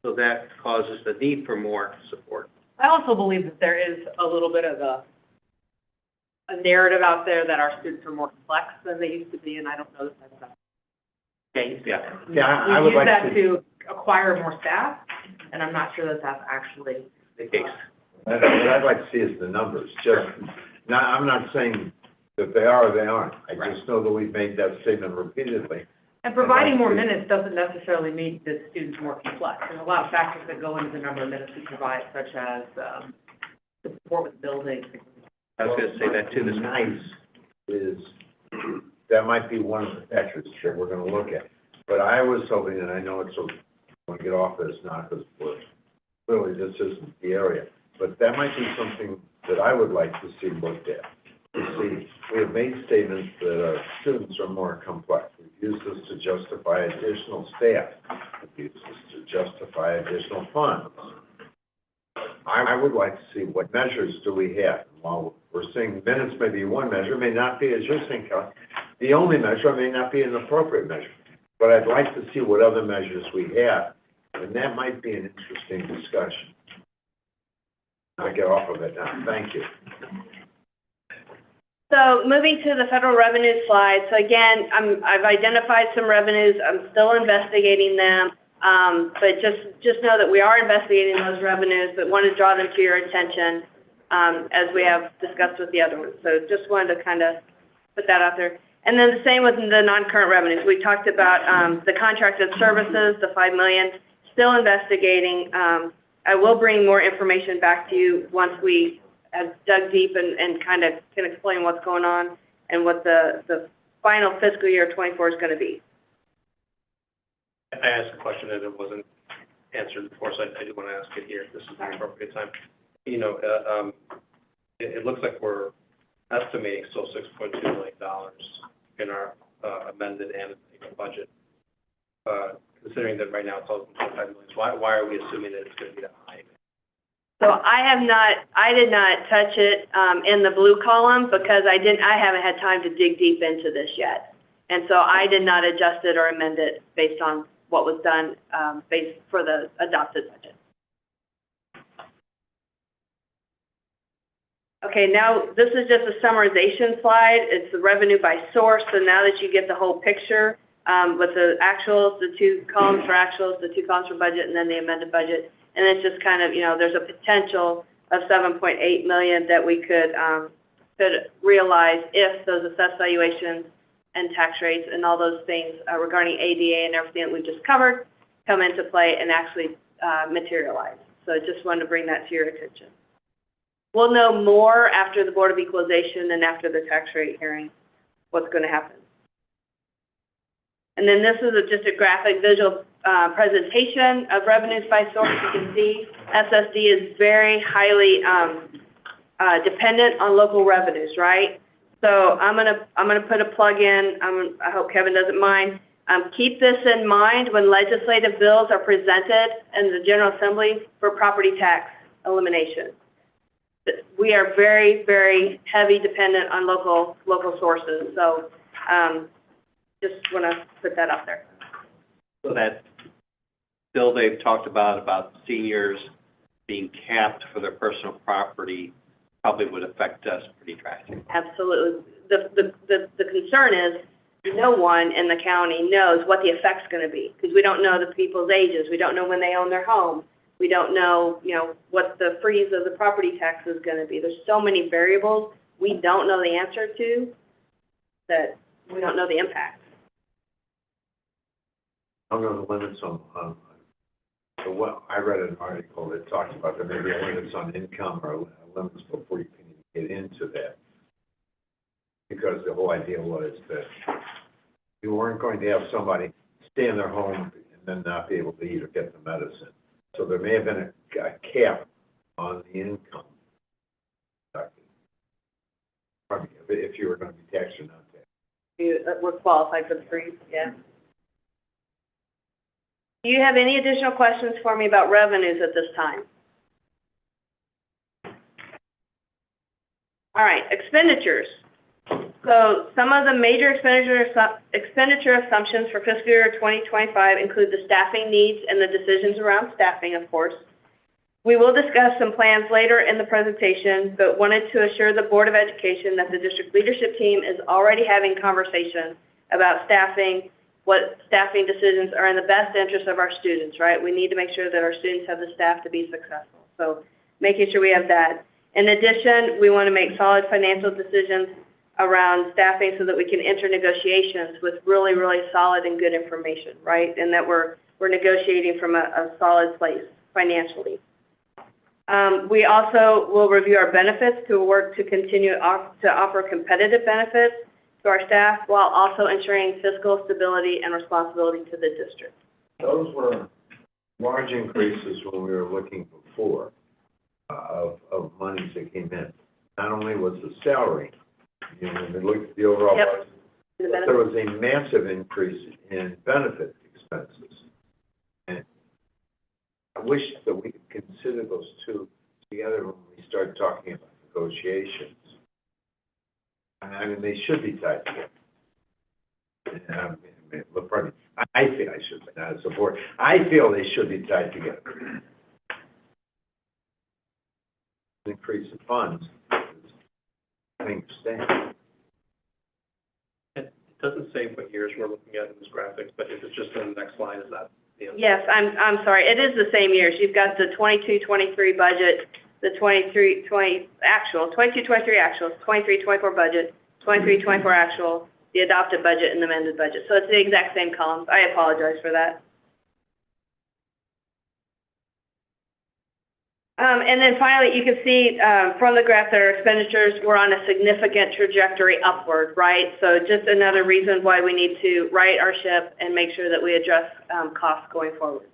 So that causes the need for more support. I also believe that there is a little bit of a narrative out there that our students are more complex than they used to be, and I don't know that that's the case. Yeah. Yeah, I would like to. We use that to acquire more staff, and I'm not sure that that's actually The case. What I'd like to see is the numbers, I'm not saying that they are or they aren't. I just know that we've made that statement repeatedly. And providing more minutes doesn't necessarily mean that students are more complex. There's a lot of factors that go into the number of minutes we provide, such as the support with buildings. I was going to say that too. What's nice is, that might be one of the factors that we're gonna look at. But I was hoping, and I know I want to get off this now, because clearly this isn't the area, but that might be something that I would like to see looked at. See, we have made statements that our students are more complex. We've used this to justify additional staff. We've used this to justify additional funds. I would like to see what measures do we have. While we're saying minutes may be one measure, may not be, as you're saying, Cal, the only measure, may not be an appropriate measure. But I'd like to see what other measures we have, and that might be an interesting discussion. I'll get off of it now. Thank you. So moving to the federal revenue slide. So again, I've identified some revenues. I'm still investigating them. But just know that we are investigating those revenues, but want to draw them to your attention, as we have discussed with the other ones. So just wanted to kind of put that out there. And then the same with the non-current revenues. We talked about, the contracted services, the $5 million, still investigating. I will bring more information back to you once we have dug deep and kind of can explain what's going on and what the final fiscal year 24 is going to be. I asked a question and it wasn't answered before, so I do want to ask it here. This is the appropriate time. it looks like we're estimating still $6.2 million in our amended and budget. Considering that right now it's all $5 million, why are we assuming that it's going to be that high? So I did not touch it, in the blue column because I haven't had time to dig deep into this yet. And so I did not adjust it or amend it based on what was done, based for the adopted budget. Okay, now this is just a summarization slide. It's the revenue by source. So now that you get the whole picture, with the actuals, the 2 columns for actuals, the 2 columns for budget, and then the amended budget. And it's just kind of, there's a potential of $7.8 million that we could realize if those assessed valuations and tax rates and all those things regarding ADA and everything that we just covered come into play and actually materialize. So I just wanted to bring that to your attention. We'll know more after the Board of Equalization and after the tax rate hearing what's going to happen. And then this is just a graphic visual presentation of revenues by source. You can see SSD is very highly dependent on local revenues, right? So I'm gonna put a plug in. I hope Kevin doesn't mind. Keep this in mind when legislative bills are presented in the General Assembly for property tax elimination. We are very, very heavy dependent on local sources. So just want to put that out there. So that bill they've talked about seniors being capped for their personal property probably would affect us pretty drastically. Absolutely. The concern is no one in the county knows what the effect's going to be because we don't know the people's ages. We don't know when they own their home. We don't know, what the freeze of the property tax is going to be. There's so many variables we don't know the answer to that we don't know the impact. I don't know the limits on, so what, I read an article that talks about there may be limits on income or limits before you can even get into that. Because the whole idea was that you weren't going to have somebody stay in their home and then not be able to eat or get the medicine. So there may have been a cap on the income. If you were going to be taxed or not taxed. You were qualified for the freeze, yeah. Do you have any additional questions for me about revenues at this time? All right, expenditures. So some of the major expenditure assumptions for fiscal year 2025 include the staffing needs and the decisions around staffing, of course. We will discuss some plans later in the presentation, but wanted to assure the Board of Education that the district leadership team is already having conversations about staffing, what staffing decisions are in the best interest of our students, right? We need to make sure that our students have the staff to be successful. So making sure we have that. In addition, we want to make solid financial decisions around staffing so that we can enter negotiations with really, really solid and good information, right? And that we're negotiating from a solid place financially. We also will review our benefits to work to continue to offer competitive benefits to our staff while also ensuring fiscal stability and responsibility to the district. Those were large increases when we were looking before of monies that came in. Not only was the salary, when we looked at the overall budget, but there was a massive increase in benefit expenses. And I wish that we could consider those two together when we start talking about negotiations. I mean, they should be tied together. I feel I should, not as a board. I feel they should be tied together. Increase in funds, things stand. It doesn't say what years we're looking at in this graphics, but if it's just in the next slide, is that the answer? Yes, I'm sorry. It is the same years. You've got the 22-23 budget, the 23-20 actual, 22-23 actuals, 23-24 budget, 23-24 actual, the adopted budget, and the amended budget. So it's the exact same columns. I apologize for that. And then finally, you can see from the graph that our expenditures were on a significant trajectory upward, right? So just another reason why we need to right our ship and make sure that we address costs going forward.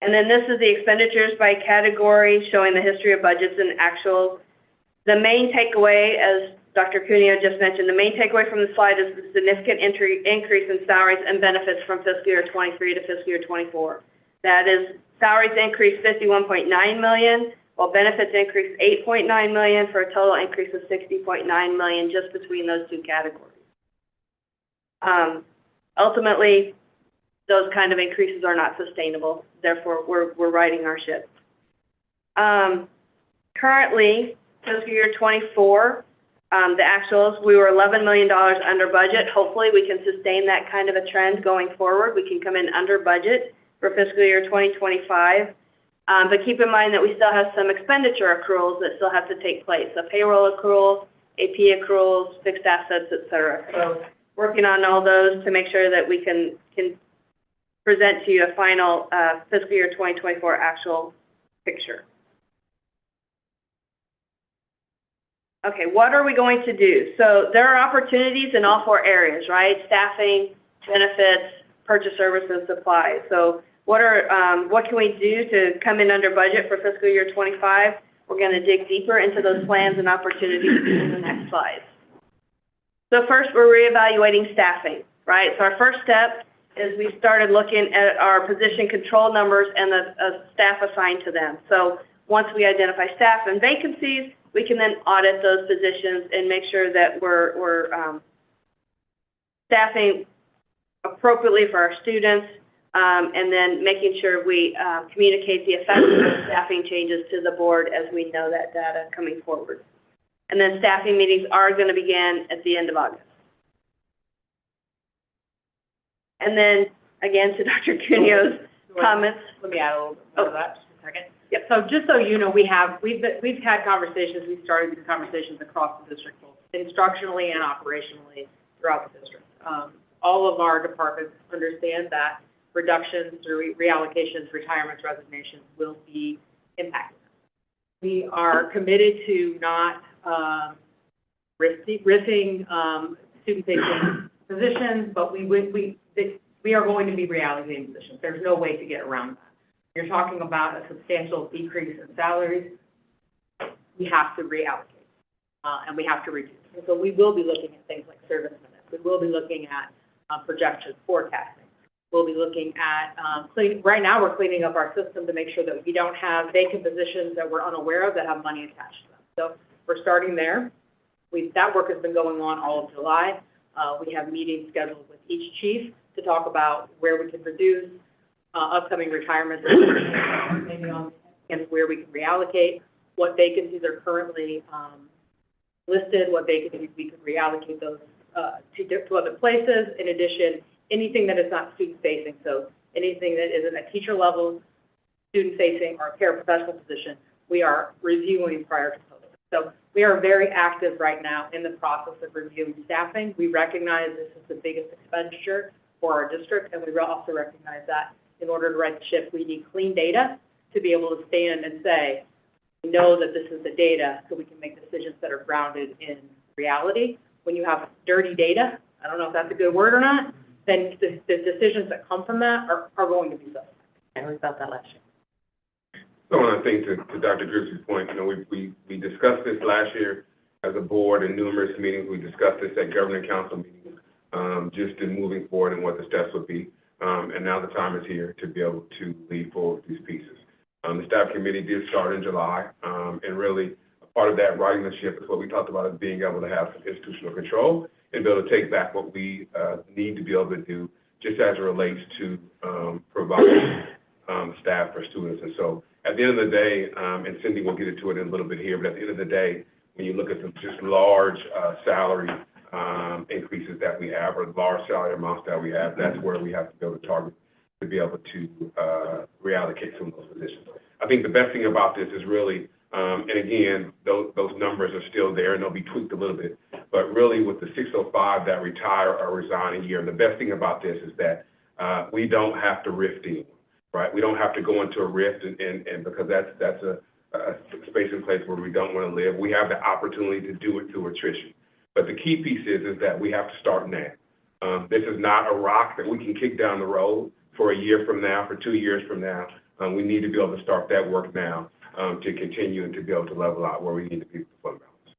And then this is the expenditures by category, showing the history of budgets and actuals. The main takeaway, as Dr. Cuneo just mentioned, the main takeaway from the slide is the significant increase in salaries and benefits from fiscal year 23 to fiscal year 24. That is, salaries increased 51.9 million, while benefits increased 8.9 million, for a total increase of 60.9 million just between those two categories. Ultimately, those kind of increases are not sustainable. Therefore, we're righting our ship. Currently, fiscal year 24, the actuals, we were $11 million under budget. Hopefully, we can sustain that kind of a trend going forward. We can come in under budget for fiscal year 2025. But keep in mind that we still have some expenditure accruals that still have to take place. So payroll accruals, AP accruals, fixed assets, et cetera. So working on all those to make sure that we can present to you a final fiscal year 2024 actual picture. Okay, what are we going to do? So there are opportunities in all four areas, right? Staffing, benefits, purchase services, supplies. So what can we do to come in under budget for fiscal year 25? We're going to dig deeper into those plans and opportunities in the next slides. So first, we're reevaluating staffing, right? So our first step is we started looking at our position control numbers and the staff assigned to them. So once we identify staff and vacancies, we can then audit those positions and make sure that we're staffing appropriately for our students, and then making sure we communicate the effects of those staffing changes to the board as we know that data coming forward. And then staffing meetings are going to begin at the end of August. And then, again, to Dr. Cuneo's comments. Let me add a little bit more to that, just a second. Yep. So just so you know, we've had conversations, we've started these conversations across the district, both instructionally and operationally throughout the district. All of our departments understand that reductions or reallocations, retirements, resignations will be impacted. We are committed to not risking student-facing positions, but we are going to be reallocating positions. There's no way to get around that. You're talking about a substantial decrease in salaries. We have to reallocate, and we have to reduce. And so we will be looking at things like service minutes. We will be looking at projections, forecasting. We'll be looking at right now we're cleaning up our system to make sure that we don't have vacant positions that we're unaware of that have money attached to them. So we're starting there. That work has been going on all of July. We have meetings scheduled with each chief to talk about where we can reduce, upcoming retirements, maybe on, and where we can reallocate, what vacancies are currently listed, what vacancies we could reallocate those to other places. In addition, anything that is not student-facing, so anything that isn't a teacher level, student-facing, or a paraprofessional position, we are reviewing prior to posting. So we are very active right now in the process of reviewing staffing. We recognize this is the biggest expenditure for our district, and we also recognize that in order to right the ship, we need clean data to be able to stand and say, we know that this is the data, so we can make decisions that are grounded in reality. When you have dirty data, I don't know if that's a good word or not, then the decisions that come from that are going to be suspect. And we felt that last year. So I think to Dr. Griffith's point, you know, we discussed this last year as a board in numerous meetings. We discussed this at governing council meetings, just in moving forward and what the steps would be. And now the time is here to be able to lead forward these pieces. The staff committee did start in July, and really a part of that righting the ship is what we talked about, is being able to have some institutional control and be able to take back what we need to be able to do, just as it relates to providing staff for students. And so at the end of the day, and Cindy will get into it in a little bit here, but at the end of the day, when you look at the just large salary increases that we have, or large salary amounts that we have, that's where we have to be able to target to be able to reallocate some of those positions. I think the best thing about this is really, and again, those numbers are still there and they'll be tweaked a little bit, but really with the 605 that retire or resign a year, the best thing about this is that we don't have to rift anyone, right? We don't have to go into a rift and because that's a space and place where we don't want to live. We have the opportunity to do it through attrition. But the key piece is that we have to start now. This is not a rock that we can kick down the road for a year from now, for 2 years from now. We need to be able to start that work now, to continue and to be able to level out where we need to be with the fund balance.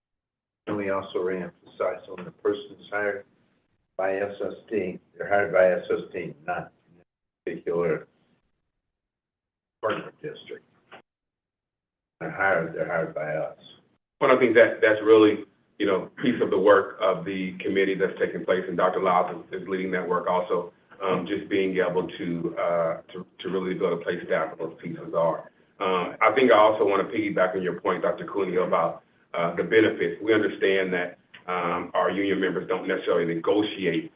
And we also reemphasize when the person's hired by SSD, they're hired by SSD, not in a particular partner district. They're hired by us. Well, I think that's really, piece of the work of the committee that's taking place, and Dr. Lyles is leading that work also, just being able to really be able to place staff where those pieces are. I think I also want to piggyback on your point, Dr. Cooney, about the benefits. We understand that our union members don't necessarily negotiate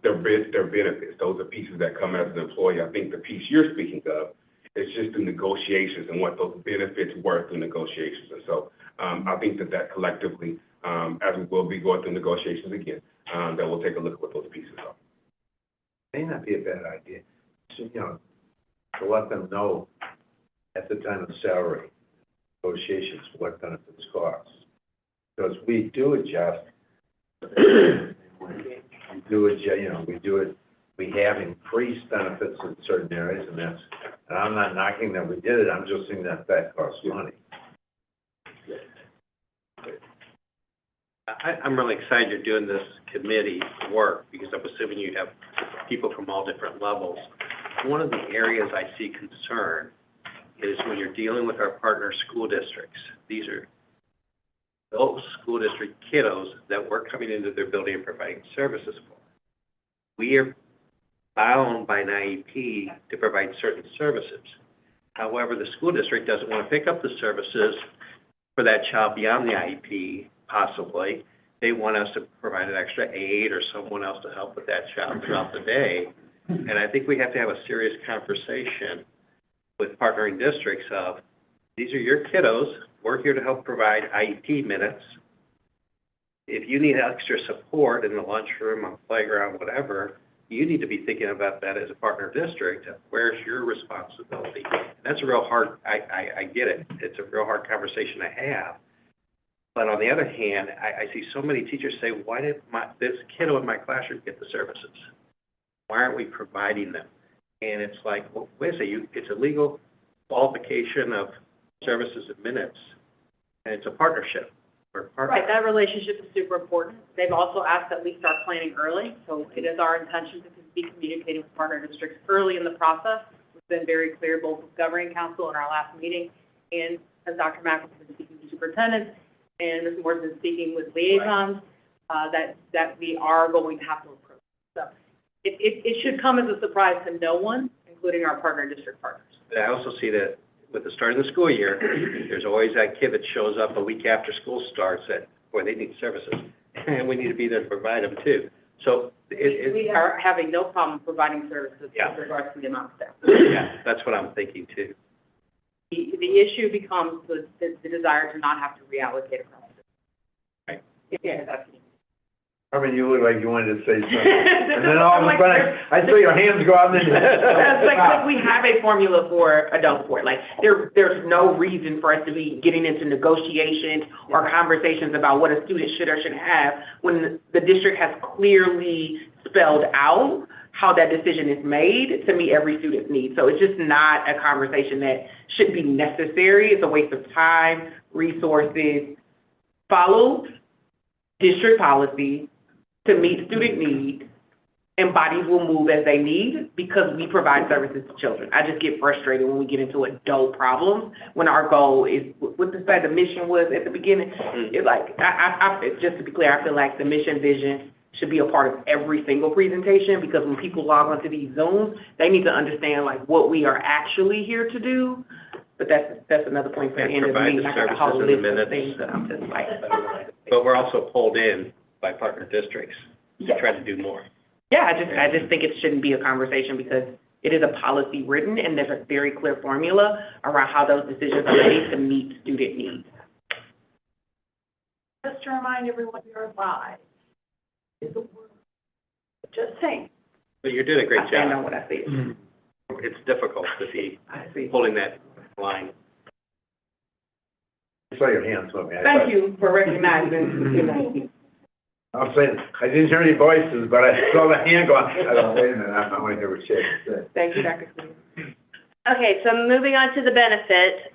their benefits. Those are pieces that come as an employee. I think the piece you're speaking of is just the negotiations and what those benefits were through negotiations. And so I think that collectively, as we will be going through negotiations again, that we'll take a look at what those pieces are. May not be a bad idea, to let them know at the time of salary negotiations what benefits cost. Because we do adjust, we have increased benefits in certain areas, and I'm not knocking that we did it, I'm just saying that costs money. I'm really excited you're doing this committee work, because I'm assuming you have people from all different levels. One of the areas I see concern is when you're dealing with our partner school districts. These are those school district kiddos that we're coming into their building and providing services for. We are bound by an IEP to provide certain services. However, the school district doesn't want to pick up the services for that child beyond the IEP, possibly. They want us to provide an extra aide or someone else to help with that child throughout the day. And I think we have to have a serious conversation with partnering districts of, these are your kiddos, we're here to help provide IEP minutes. If you need extra support in the lunchroom, on playground, whatever, you need to be thinking about that as a partner district. Where's your responsibility? And that's a real hard, I get it. It's a real hard conversation to have. But on the other hand, I see so many teachers say, why did this kiddo in my classroom get the services? Why aren't we providing them? And it's like, well, wait a second, it's a legal qualification of services and minutes, and it's a partnership. Right, that relationship is super important. They've also asked that we start planning early, so it is our intention to be communicating with partner districts early in the process. We've been very clear, both with governing council in our last meeting, and as Dr. Mack has been speaking to superintendents, and Ms. Moore's been speaking with liaisons, that we are going to have to approach. So it should come as a surprise to no one, including our partner district partners. I also see that with the start of the school year, there's always that kid that shows up a week after school starts that, boy, they need services, and we need to be there to provide them too. So we are having no problem providing services Yeah. with regards to the amount of staff. yeah, that's what I'm thinking too. The issue becomes the desire to not have to reallocate across the Right. Yeah, that's. I mean, you look like you wanted to say something, and then all of a sudden, I saw your hands go out, and then That's like we have a formula for adult sport. Like, there's no reason for us to be getting into negotiations or conversations about what a student should or shouldn't have when the district has clearly spelled out how that decision is made to meet every student's needs. So it's just not a conversation that should be necessary. It's a waste of time, resources. Follow district policy to meet student needs, and bodies will move as they need because we provide services to children. I just get frustrated when we get into adult problems when our goal is, what the mission was at the beginning. It's like, just to be clear, I feel like the mission vision should be a part of every single presentation, because when people log onto these Zooms, they need to understand like what we are actually here to do. But that's another point for the end of the meeting. I got a whole list of things that I'm just like. But we're also pulled in by partner districts to try to do more. Yeah, I just think it shouldn't be a conversation because it is a policy written and there's a very clear formula around how those decisions are made to meet student needs. Just to remind everyone, you're live. Just saying. But you're doing a great I stand on job. what I said. It's difficult to be I see. pulling that line. I saw your hands moving. Thank you for recognizing. I'm saying, I didn't hear any voices, but I saw the hand going, I don't, wait a minute, I want to hear what she had to say. Thank you, Dr. Cleveland. Okay, so moving on to the benefit,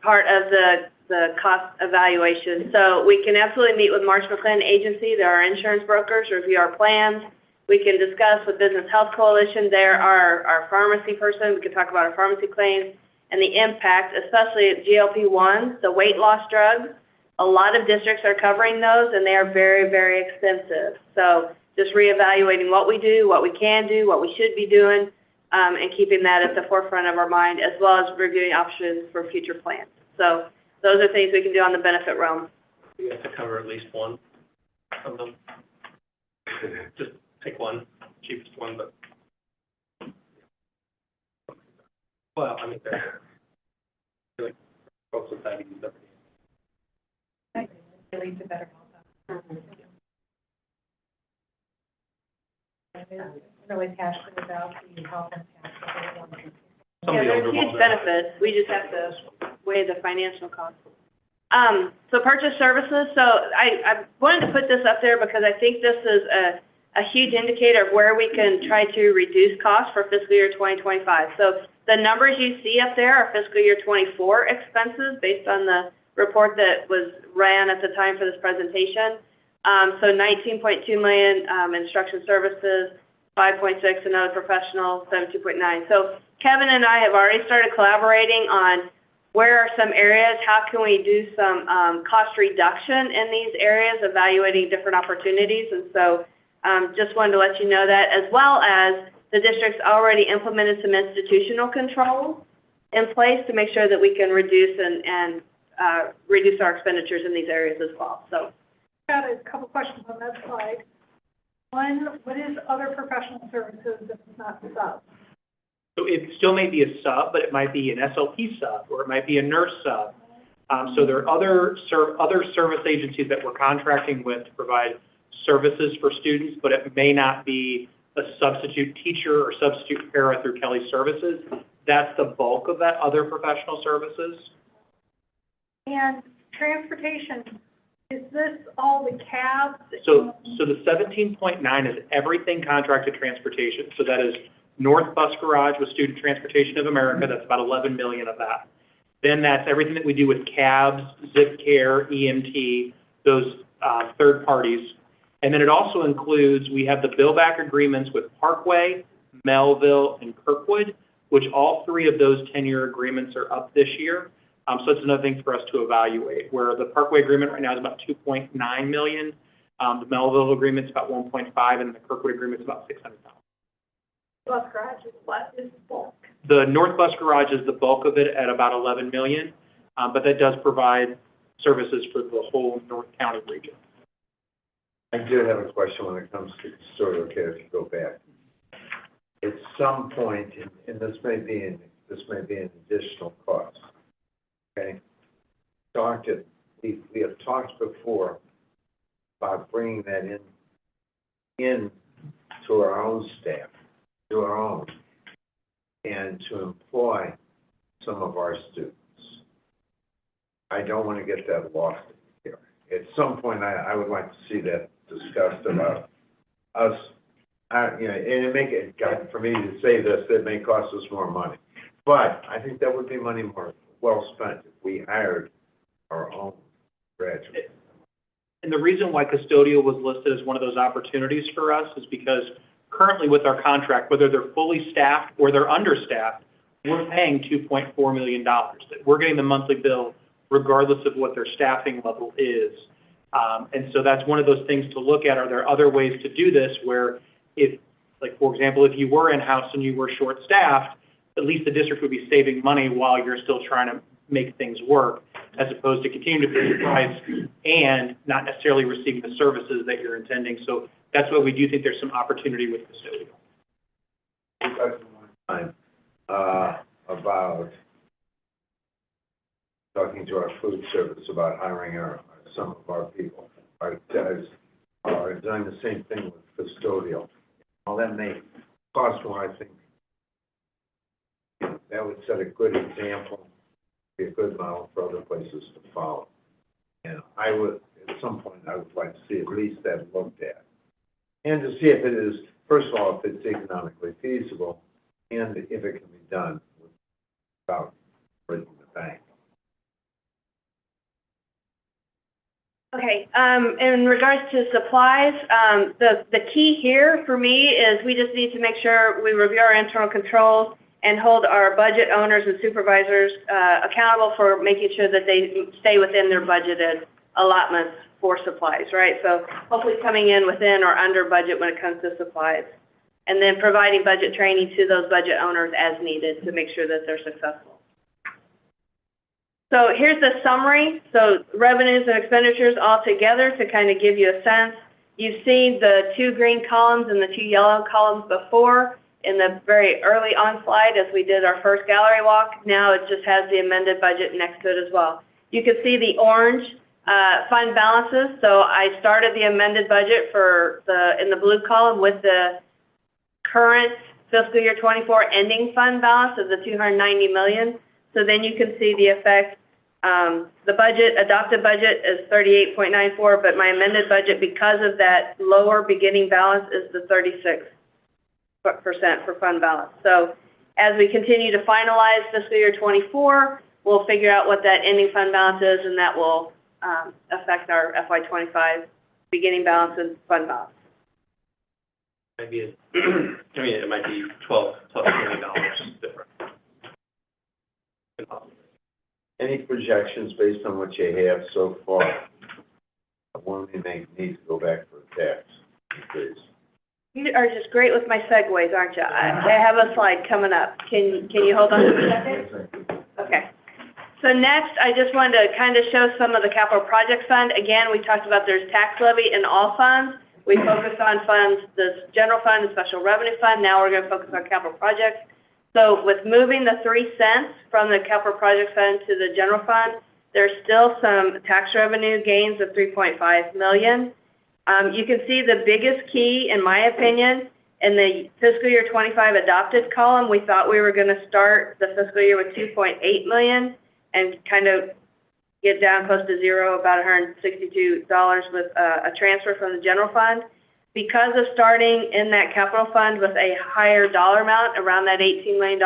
part of the cost evaluation. So we can absolutely meet with Marsh McLennan Agency, they're our insurance brokers, review our plans. We can discuss with Business Health Coalition, they're our pharmacy person, we can talk about our pharmacy claims and the impact, especially at GLP-1s, the weight loss drugs. A lot of districts are covering those, and they are very, very expensive. So just reevaluating what we do, what we can do, what we should be doing, and keeping that at the forefront of our mind, as well as reviewing options for future plans. So those are things we can do on the benefit realm. We have to cover at least one of them. Just pick one, cheapest one, but. Well, I mean, they're like, folks with diabetes, everything. They lead to better health. Really passionate about the health impact of everyone. Some Yeah, of the there's older huge ones are- benefits, we just have to weigh the financial costs. So purchase services, so I wanted to put this up there because I think this is a huge indicator of where we can try to reduce costs for fiscal year 2025. So the numbers you see up there are fiscal year 24 expenses based on the report that was ran at the time for this presentation. So 19.2 million, instruction services, 5.6 another professional, 17.9. So Kevin and I have already started collaborating on where are some areas, how can we do some cost reduction in these areas, evaluating different opportunities. And so just wanted to let you know that, as well as the district's already implemented some institutional controls in place to make sure that we can reduce and reduce our expenditures in these areas as well. So. Got a couple questions on that slide. One, what is other professional services if it's not sub? So it still may be a sub, but it might be an SLP sub, or it might be a nurse sub. So there are other service agencies that we're contracting with to provide services for students, but it may not be a substitute teacher or substitute para through Kelly Services. That's the bulk of that other professional services. And transportation, is this all the cabs? So the 17.9 is everything contracted transportation. So that is North Bus Garage with Student Transportation of America. That's about 11 million of that. Then that's everything that we do with cabs, Zip Care, EMT, those third parties. And then it also includes, we have the bill back agreements with Parkway, Melville, and Kirkwood, which all three of those 10-year agreements are up this year. So it's another thing for us to evaluate, where the Parkway agreement right now is about 2.9 million. The Melville agreement is about 1.5, and the Kirkwood agreement is about 600,000. Bus garage, what is bulk? The North Bus Garage is the bulk of it at about 11 million, but that does provide services for the whole North County region. I do have a question when it comes to custodial care, if you go back. At some point, and this may be an additional cost, okay? We have talked before about bringing that in to our own staff, to our own, and to employ some of our students. I don't want to get that lost here. At some point, I would like to see that discussed about us, and it make it, God, for me to say this, it may cost us more money. But I think that would be money more well spent if we hired our own graduates. And the reason why custodial was listed as one of those opportunities for us is because currently with our contract, whether they're fully staffed or they're understaffed, we're paying $2.4 million. We're getting the monthly bill regardless of what their staffing level is. And so that's one of those things to look at. Are there other ways to do this where if, like, for example, if you were in-house and you were short-staffed, at least the district would be saving money while you're still trying to make things work, as opposed to continuing to pay the price and not necessarily receiving the services that you're intending. So that's why we do think there's some opportunity with custodial. Time about talking to our food service about hiring some of our people. Our guys are doing the same thing with custodial. Well, that may cost more, I think. That would set a good example, be a good model for other places to follow. And I would, at some point, I would like to see at least that looked at. And to see if it is, first of all, if it's economically feasible and if it can be done with about breaking the bank. Okay, in regards to supplies, the key here for me is we just need to make sure we review our internal controls and hold our budget owners and supervisors, accountable for making sure that they stay within their budgeted allotments for supplies, right? So hopefully coming in within or under budget when it comes to supplies. And then providing budget training to those budget owners as needed to make sure that they're successful. So here's the summary. So revenues and expenditures all together to kind of give you a sense. You've seen the 2 green columns and the 2 yellow columns before in the very early on slide as we did our first gallery walk. Now it just has the amended budget next to it as well. You can see the orange fund balances. So I started the amended budget for in the blue column with the current fiscal year 24 ending fund balance of the $290 million. So then you can see the effect. The budget, adopted budget is 38.94, but my amended budget, because of that lower beginning balance, is the 36% for fund balance. So as we continue to finalize fiscal year 24, we'll figure out what that ending fund balance is, and that will affect our FY25 beginning balance and fund balance. Maybe it might be $12 million different. Any projections based on what you have so far? When we may need to go back for a tax increase? You are just great with my segues, aren't you? I have a slide coming up. Can you hold on for a second? Okay. So next, I just wanted to kind of show some of the capital project fund. Again, we talked about there's tax levy in all funds. We focused on funds, the general fund, the special revenue fund. Now we're going to focus on capital projects. So with moving the 3 cents from the capital project fund to the general fund, there's still some tax revenue gains of $3.5 million. You can see the biggest key, in my opinion, in the fiscal year 25 adopted column. We thought we were going to start the fiscal year with $2.8 million and kind of get down close to zero, about $162 with a transfer from the general fund. Because of starting in that capital fund with a higher dollar amount, around that $18 million,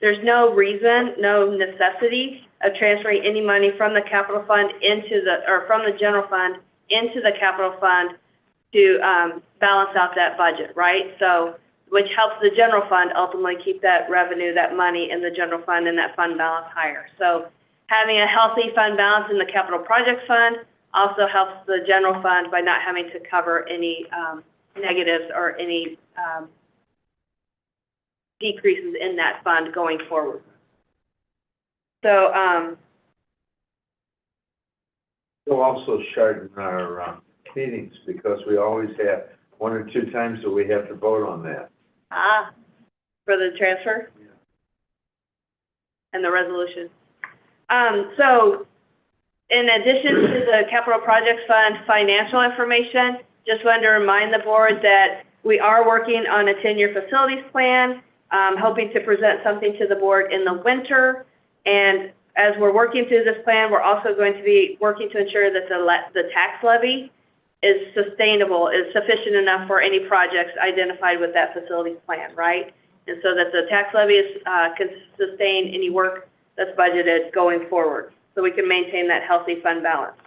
there's no reason, no necessity of transferring any money from the capital fund into or from the general fund into the capital fund to balance out that budget, right? So, which helps the general fund ultimately keep that revenue, that money in the general fund and that fund balance higher. So having a healthy fund balance in the capital projects fund also helps the general fund by not having to cover any negatives or any decreases in that fund going forward. So, We'll also shorten our meetings because we always have 1 or 2 times that we have to vote on that. For the transfer? Yeah. And the resolution. So, in addition to the Capital Projects Fund financial information, just wanted to remind the board that we are working on a 10-year facilities plan, hoping to present something to the board in the winter. And as we're working through this plan, we're also going to be working to ensure that the tax levy is sustainable, is sufficient enough for any projects identified with that facilities plan, right? And so that the tax levy can sustain any work that's budgeted going forward, so we can maintain that healthy fund balance.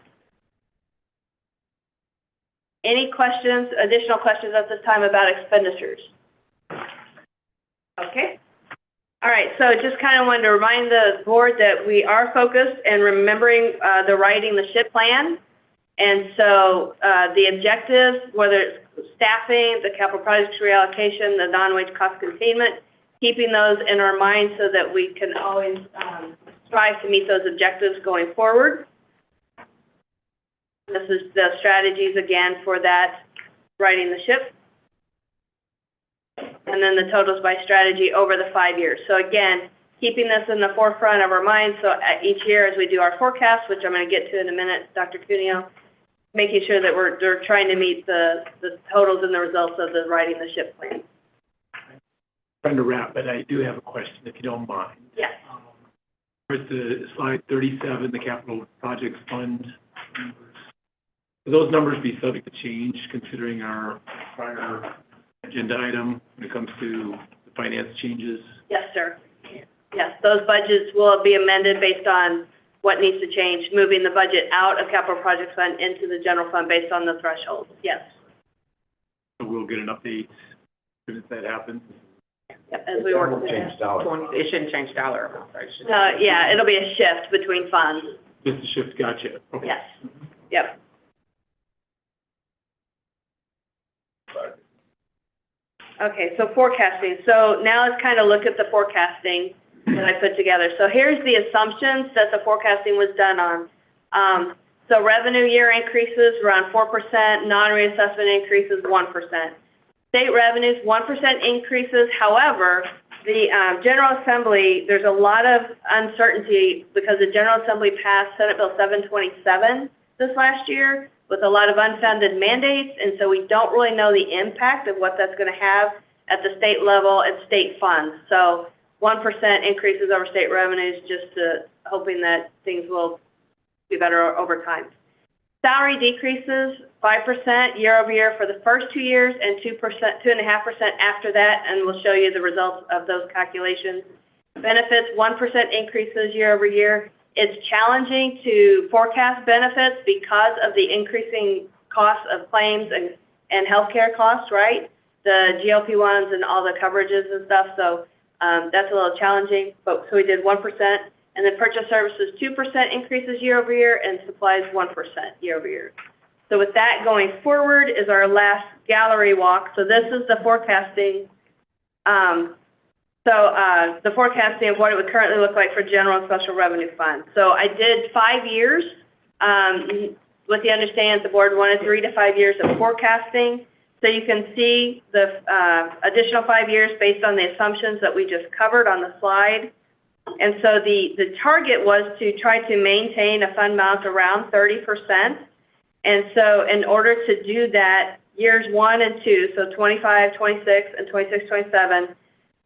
Any questions, additional questions at this time about expenditures? Okay. All right, so just kind of wanted to remind the board that we are focused and remembering the Righting the Ship plan. And so the objectives, whether it's staffing, the capital projects reallocation, the non-wage cost containment, keeping those in our minds so that we can always strive to meet those objectives going forward. This is the strategies again for that Righting the Ship. And then the totals by strategy over the 5 years. So again, keeping this in the forefront of our minds. So each year as we do our forecast, which I'm going to get to in a minute, Dr. Cuneo, making sure that we're trying to meet the totals and the results of the Righting the Ship plan. I'm trying to wrap, but I do have a question, if you don't mind. Yes. There's the slide 37, the capital projects fund numbers. Will those numbers be subject to change considering our prior agenda item when it comes to the finance changes? Yes, sir. Yes, those budgets will be amended based on what needs to change, moving the budget out of capital projects fund into the general fund based on the thresholds, yes. So we'll get an update as soon as that happens. Yep, as we work That won't through change that. dollar. It shouldn't change dollar amount, right? Yeah, it'll be a shift between funds, Just a shift, gotcha. Okay. yes, yep. Okay, so forecasting. So now let's kind of look at the forecasting that I put together. So here's the assumptions that the forecasting was done on. So revenue year increases around 4%, non-reassessment increases 1%. State revenues, 1% increases. However, the General Assembly, there's a lot of uncertainty because the General Assembly passed Senate Bill 727 this last year with a lot of unfunded mandates, and so we don't really know the impact of what that's going to have at the state level and state funds. So 1% increases over state revenues, just hoping that things will be better over time. Salary decreases 5% year over year for the first 2 years and 2.5% after that, and we'll show you the results of those calculations. Benefits, 1% increases year over year. It's challenging to forecast benefits because of the increasing costs of claims and healthcare costs, right? The GLP-1s and all the coverages and stuff, so that's a little challenging. But so we did 1%, and then purchase services 2% increases year over year, and supplies 1% year over year. So with that going forward is our last gallery walk. So this is the forecasting. The forecasting of what it would currently look like for general and special revenue fund. So I did 5 years, with the understanding that the board wanted 3 to 5 years of forecasting. So you can see the additional 5 years based on the assumptions that we just covered on the slide. And so the target was to try to maintain a fund balance around 30%. And so in order to do that, years 1 and 2, so 25, 26, and 26, 27,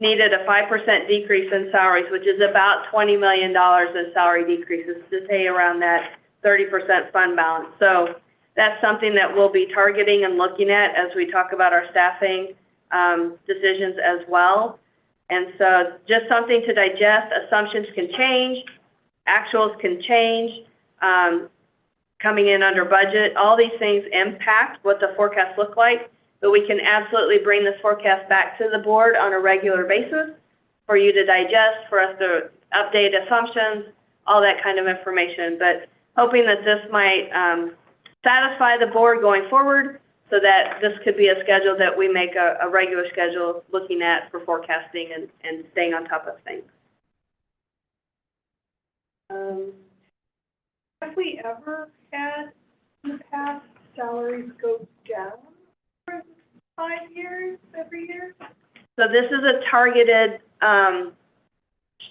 needed a 5% decrease in salaries, which is about $20 million in salary decreases to stay around that 30% fund balance. So that's something that we'll be targeting and looking at as we talk about our staffing decisions as well. And so just something to digest. Assumptions can change, actuals can change, coming in under budget. All these things impact what the forecasts look like. But we can absolutely bring this forecast back to the board on a regular basis for you to digest, for us to update assumptions, all that kind of information. But hoping that this might satisfy the board going forward so that this could be a schedule that we make a regular schedule looking at for forecasting and staying on top of things. Have we ever had in the past salaries go down for 5 years, every year? So this is a targeted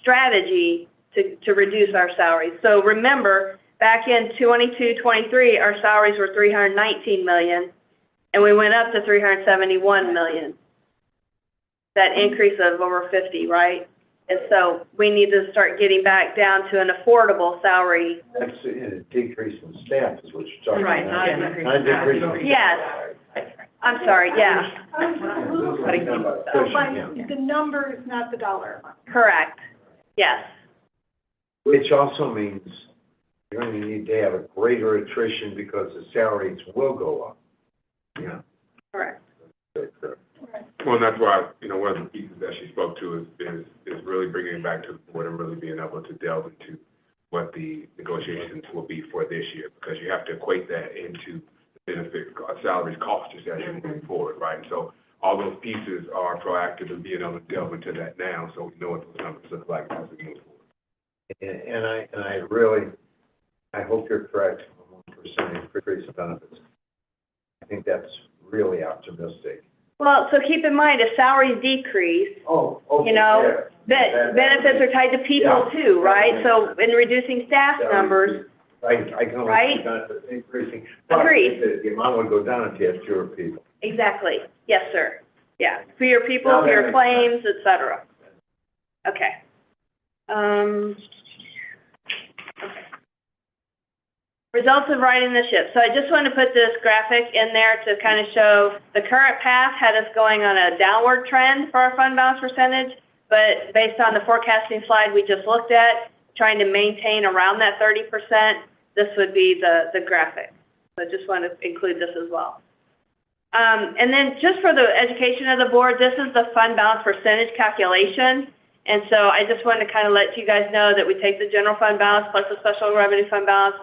strategy to reduce our salaries. So remember, back in 22-23, our salaries were $319 million, and we went up to $371 million. That increase of over 50, right? And so we need to start getting back down to an affordable salary. That's a decrease in staff is what you're talking Right. about. Yeah. Not a decrease in. Yes. I'm sorry, yeah, The number is not the dollar amount. correct, yes. Which also means you're going to need to have a greater attrition because the salaries will go up. Yeah. Correct. That's correct. Well, and that's why, one of the pieces that she spoke to is really bringing it back to the board and really being able to delve into what the negotiations will be for this year, because you have to equate that into the benefit, salaries cost, just as you're moving forward, right? And so all those pieces are proactive in being able to delve into that now, so we know what those numbers look like as we move forward. And I really, I hope you're correct on 1% increase in benefits. I think that's really optimistic. Well, so keep in mind, if salaries decrease, Oh, okay. benefits are tied to people too, right? So in reducing staff numbers, I can only Right? see benefits increasing. But Agreed. the amount would go down if you have fewer people. exactly, yes, sir. Yeah, for your people, Now for that your makes claims, et cetera. Okay. Okay. Results of riding the ship. So I just want to put this graphic in there to kind of show the current path had us going on a downward trend for our fund balance percentage. but based on the forecasting slide we just looked at, trying to maintain around that 30%, this would be the graphic. So I just want to include this as well. And then just for the education of the board, this is the fund balance percentage calculation. And so I just wanted to kind of let you guys know that we take the general fund balance plus the special revenue fund balance.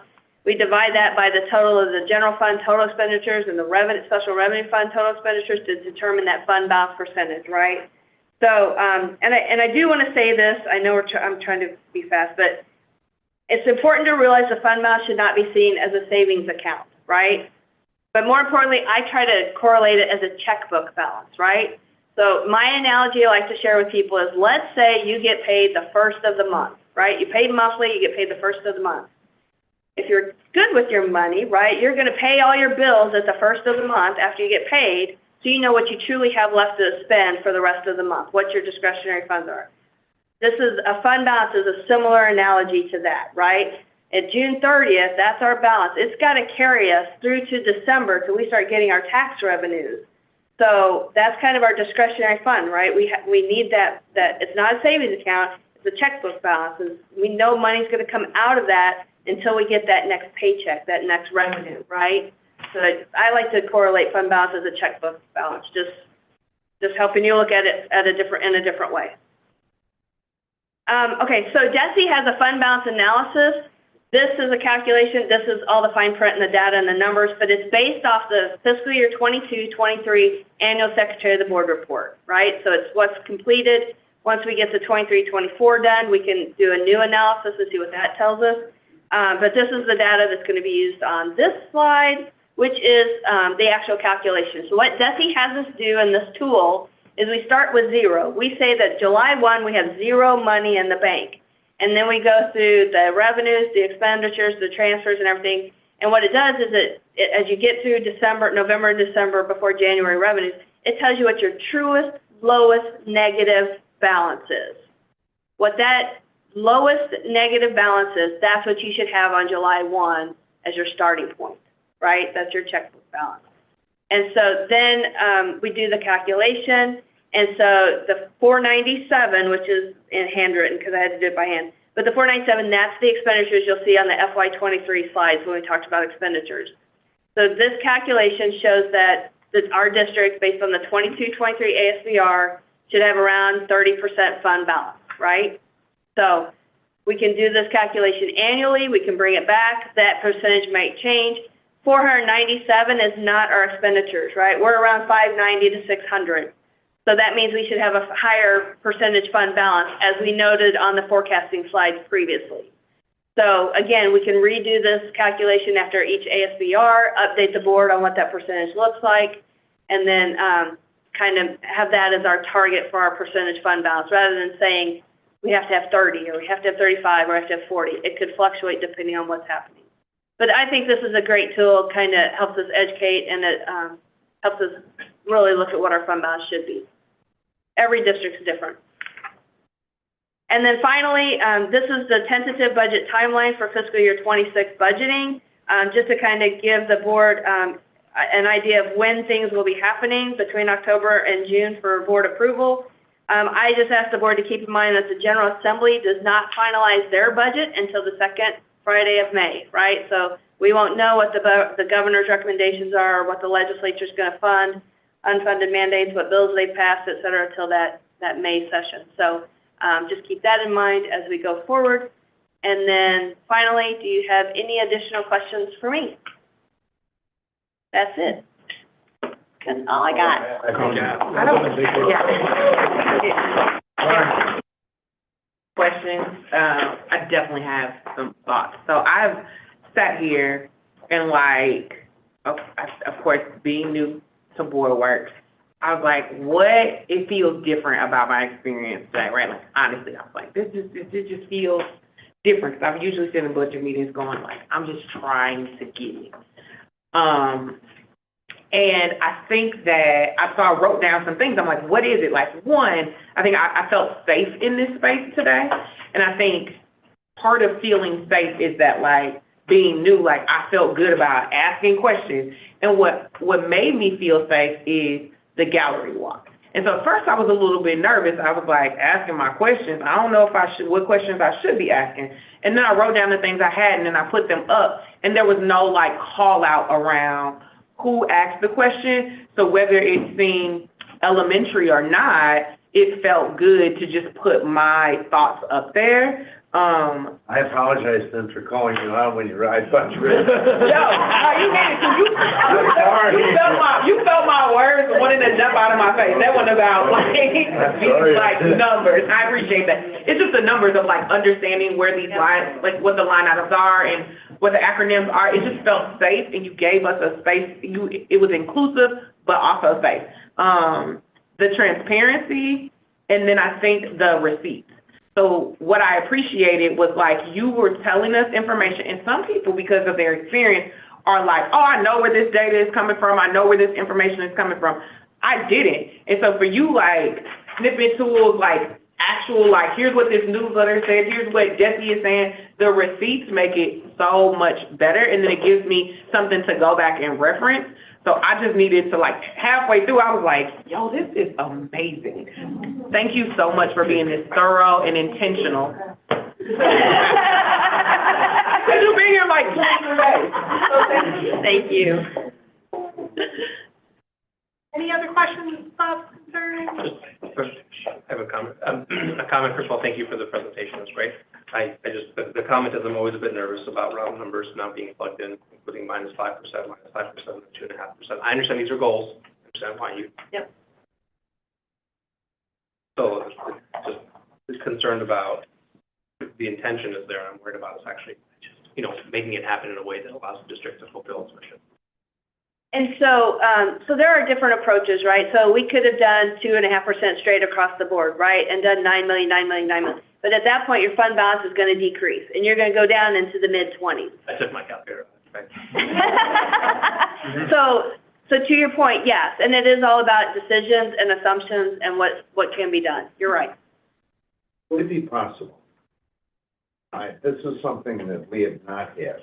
We divide that by the total of the general fund total expenditures and the special revenue fund total expenditures to determine that fund balance percentage, right? So, and I do want to say this, I know I'm trying to be fast, but it's important to realize the fund balance should not be seen as a savings account, right? But more importantly, I try to correlate it as a checkbook balance, right? So my analogy I like to share with people is, let's say you get paid the first of the month, right? You pay monthly, you get paid the first of the month. If you're good with your money, right, you're going to pay all your bills at the first of the month after you get paid, so you know what you truly have left to spend for the rest of the month, what your discretionary funds are. This is, a fund balance is a similar analogy to that, right? At June 30th, that's our balance. It's got to carry us through to December till we start getting our tax revenues. So that's kind of our discretionary fund, right? We need that it's not a savings account, it's a checkbook balance. We know money's going to come out of that until we get that next paycheck, that next revenue, right? So I like to correlate fund balance as a checkbook balance, just helping you look at it in a different way. Okay, so DESE has a fund balance analysis. This is a calculation, this is all the fine print and the data and the numbers, but it's based off the fiscal year 22-23 annual Secretary of the Board report, right? So it's what's completed. Once we get the 23-24 done, we can do a new analysis and see what that tells us. But this is the data that's going to be used on this slide, which is the actual calculation. So what DESE has us do in this tool is we start with zero. We say that July 1, we have zero money in the bank. And then we go through the revenues, the expenditures, the transfers, and everything. And what it does is as you get through November and December before January revenues, it tells you what your truest, lowest negative balance is. What that lowest negative balance is, that's what you should have on July 1 as your starting point, right? That's your checkbook balance. And so then we do the calculation. And so the 497, which is in handwritten because I had to do it by hand, but the 497, that's the expenditures you'll see on the FY23 slides when we talked about expenditures. So this calculation shows that our district, based on the 22-23 ASBR, should have around 30% fund balance, right? So we can do this calculation annually. We can bring it back. That percentage might change. 497 is not our expenditures, right? We're around 590 to 600. So that means we should have a higher percentage fund balance, as we noted on the forecasting slides previously. So again, we can redo this calculation after each ASBR, update the board on what that percentage looks like, and then kind of have that as our target for our percentage fund balance, rather than saying we have to have 30 or we have to have 35 or we have to have 40. It could fluctuate depending on what's happening. But I think this is a great tool, kind of helps us educate, and it helps us really look at what our fund balance should be. Every district's different. And then finally, this is the tentative budget timeline for fiscal year 26 budgeting, just to kind of give the board an idea of when things will be happening between October and June for board approval. I just asked the board to keep in mind that the General Assembly does not finalize their budget until the second Friday of May, right? So we won't know what the governor's recommendations are, what the legislature's going to fund, unfunded mandates, what bills they passed, et cetera, until that May session. So just keep that in mind as we go forward. And then finally, do you have any additional questions for me? That's it. That's all I got. Questions? I definitely have some thoughts. So I've sat here and of course, being new to board work, I was like, it feels different about my experience today, right? Like, honestly, I was like, this just feels different, because I'm usually sitting in budget meetings going, like, I'm just trying to get it. And I think that, so I wrote down some things. I'm like, what is it? Like, one, I think I felt safe in this space today, and I think part of feeling safe is that, like, being new, like, I felt good about asking questions. And what made me feel safe is the gallery walk. And so at first I was a little bit nervous. I was like asking my questions. I don't know if what questions I should be asking. And then I wrote down the things I had and then I put them up. And there was no like call out around who asked the question. So whether it seemed elementary or not, it felt good to just put my thoughts up there. I apologize then for calling you out when you, I thought you were. Yo, you did it, 'cause you felt my words wanting to jump out of my face. That wasn't about like, these like numbers. I appreciate that. It's just the numbers of like understanding where these lines, like what the line items are and what the acronyms are. It just felt safe and you gave us a space. It was inclusive, but also safe. The transparency, and then I think the receipts. So what I appreciated was like you were telling us information, and some people, because of their experience, are like, oh, I know where this data is coming from. I know where this information is coming from. I didn't. And so for you, like, snippet tools, like, actual, like, here's what this newsletter said, here's what Jesse is saying, the receipts make it so much better, and then it gives me something to go back and reference. So I just needed to, like, halfway through, I was like, yo, this is amazing. Thank you so much for being this thorough and intentional. Because you've been here like 2 days. So thank you. Any other questions, thoughts, concerns? I have a comment. First of all, thank you for the presentation, it was great. The comment is I'm always a bit nervous about round numbers not being plugged in, including -5%, -5%, and 2.5%. I understand these are goals, I understand why you. Yep. So, just concerned about the intention is there, and I'm worried about is actually just, making it happen in a way that allows the district to fulfill its mission. And so, so there are different approaches, right? So we could have done 2.5% straight across the board, right? And done 9 million. But at that point, your fund balance is going to decrease, and you're going to go down into the mid-20s. I took my calculator, right? So to your point, yes, and it is all about decisions and assumptions and what can be done. You're right. Would it be possible? This is something that we have not had.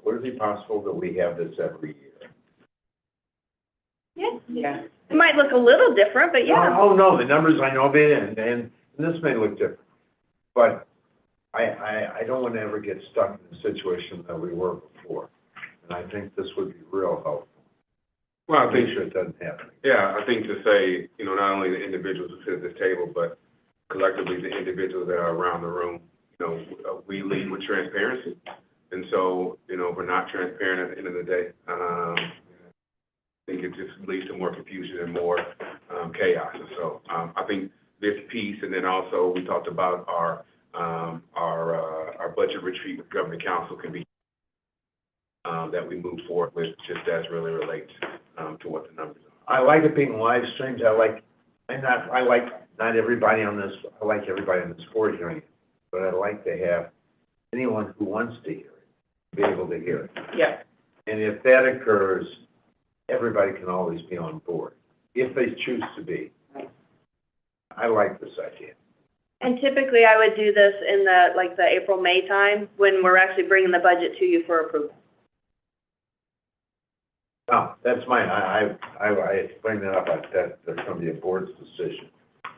Would it be possible that we have this every year? Yeah. It might look a little different, but yeah. Oh, no, the numbers I know, and this may look different. But I don't want to ever get stuck in the situation that we were before. And I think this would be real helpful. Well, I think, Make sure it doesn't happen. yeah, I think to say, not only the individuals who sit at this table, but collectively the individuals that are around the room, we lead with transparency. And so, if we're not transparent at the end of the day, I think it just leads to more confusion and more chaos. And so I think this piece, and then also we talked about our budget retreat with Governing Council can be that we move forward with, just as really relates to what the numbers are. I like it being live streamed. I like not everybody on this, I like everybody on this board hearing it, but I'd like to have anyone who wants to hear it, be able to hear it. Yeah. And if that occurs, everybody can always be on board, if they choose to be. I like this idea. And typically I would do this in the April, May time when we're actually bringing the budget to you for approval. No, that's mine. I bring that up, that's going to be a board's decision.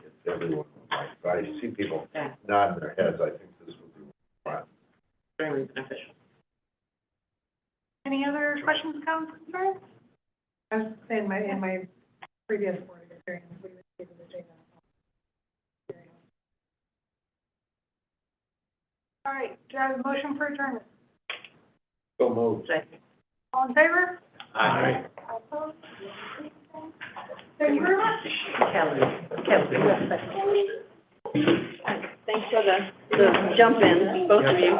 If everyone would like, but I see people nodding their heads, I think this would be fun. Very beneficial. Any other questions, comments, concerns? I was saying in my previous board experience, we would give the data. All right, do I have a motion for adjournment? So moved. All in favor? Aye. All opposed? Thank you very much. Thanks for the jump in, both of you.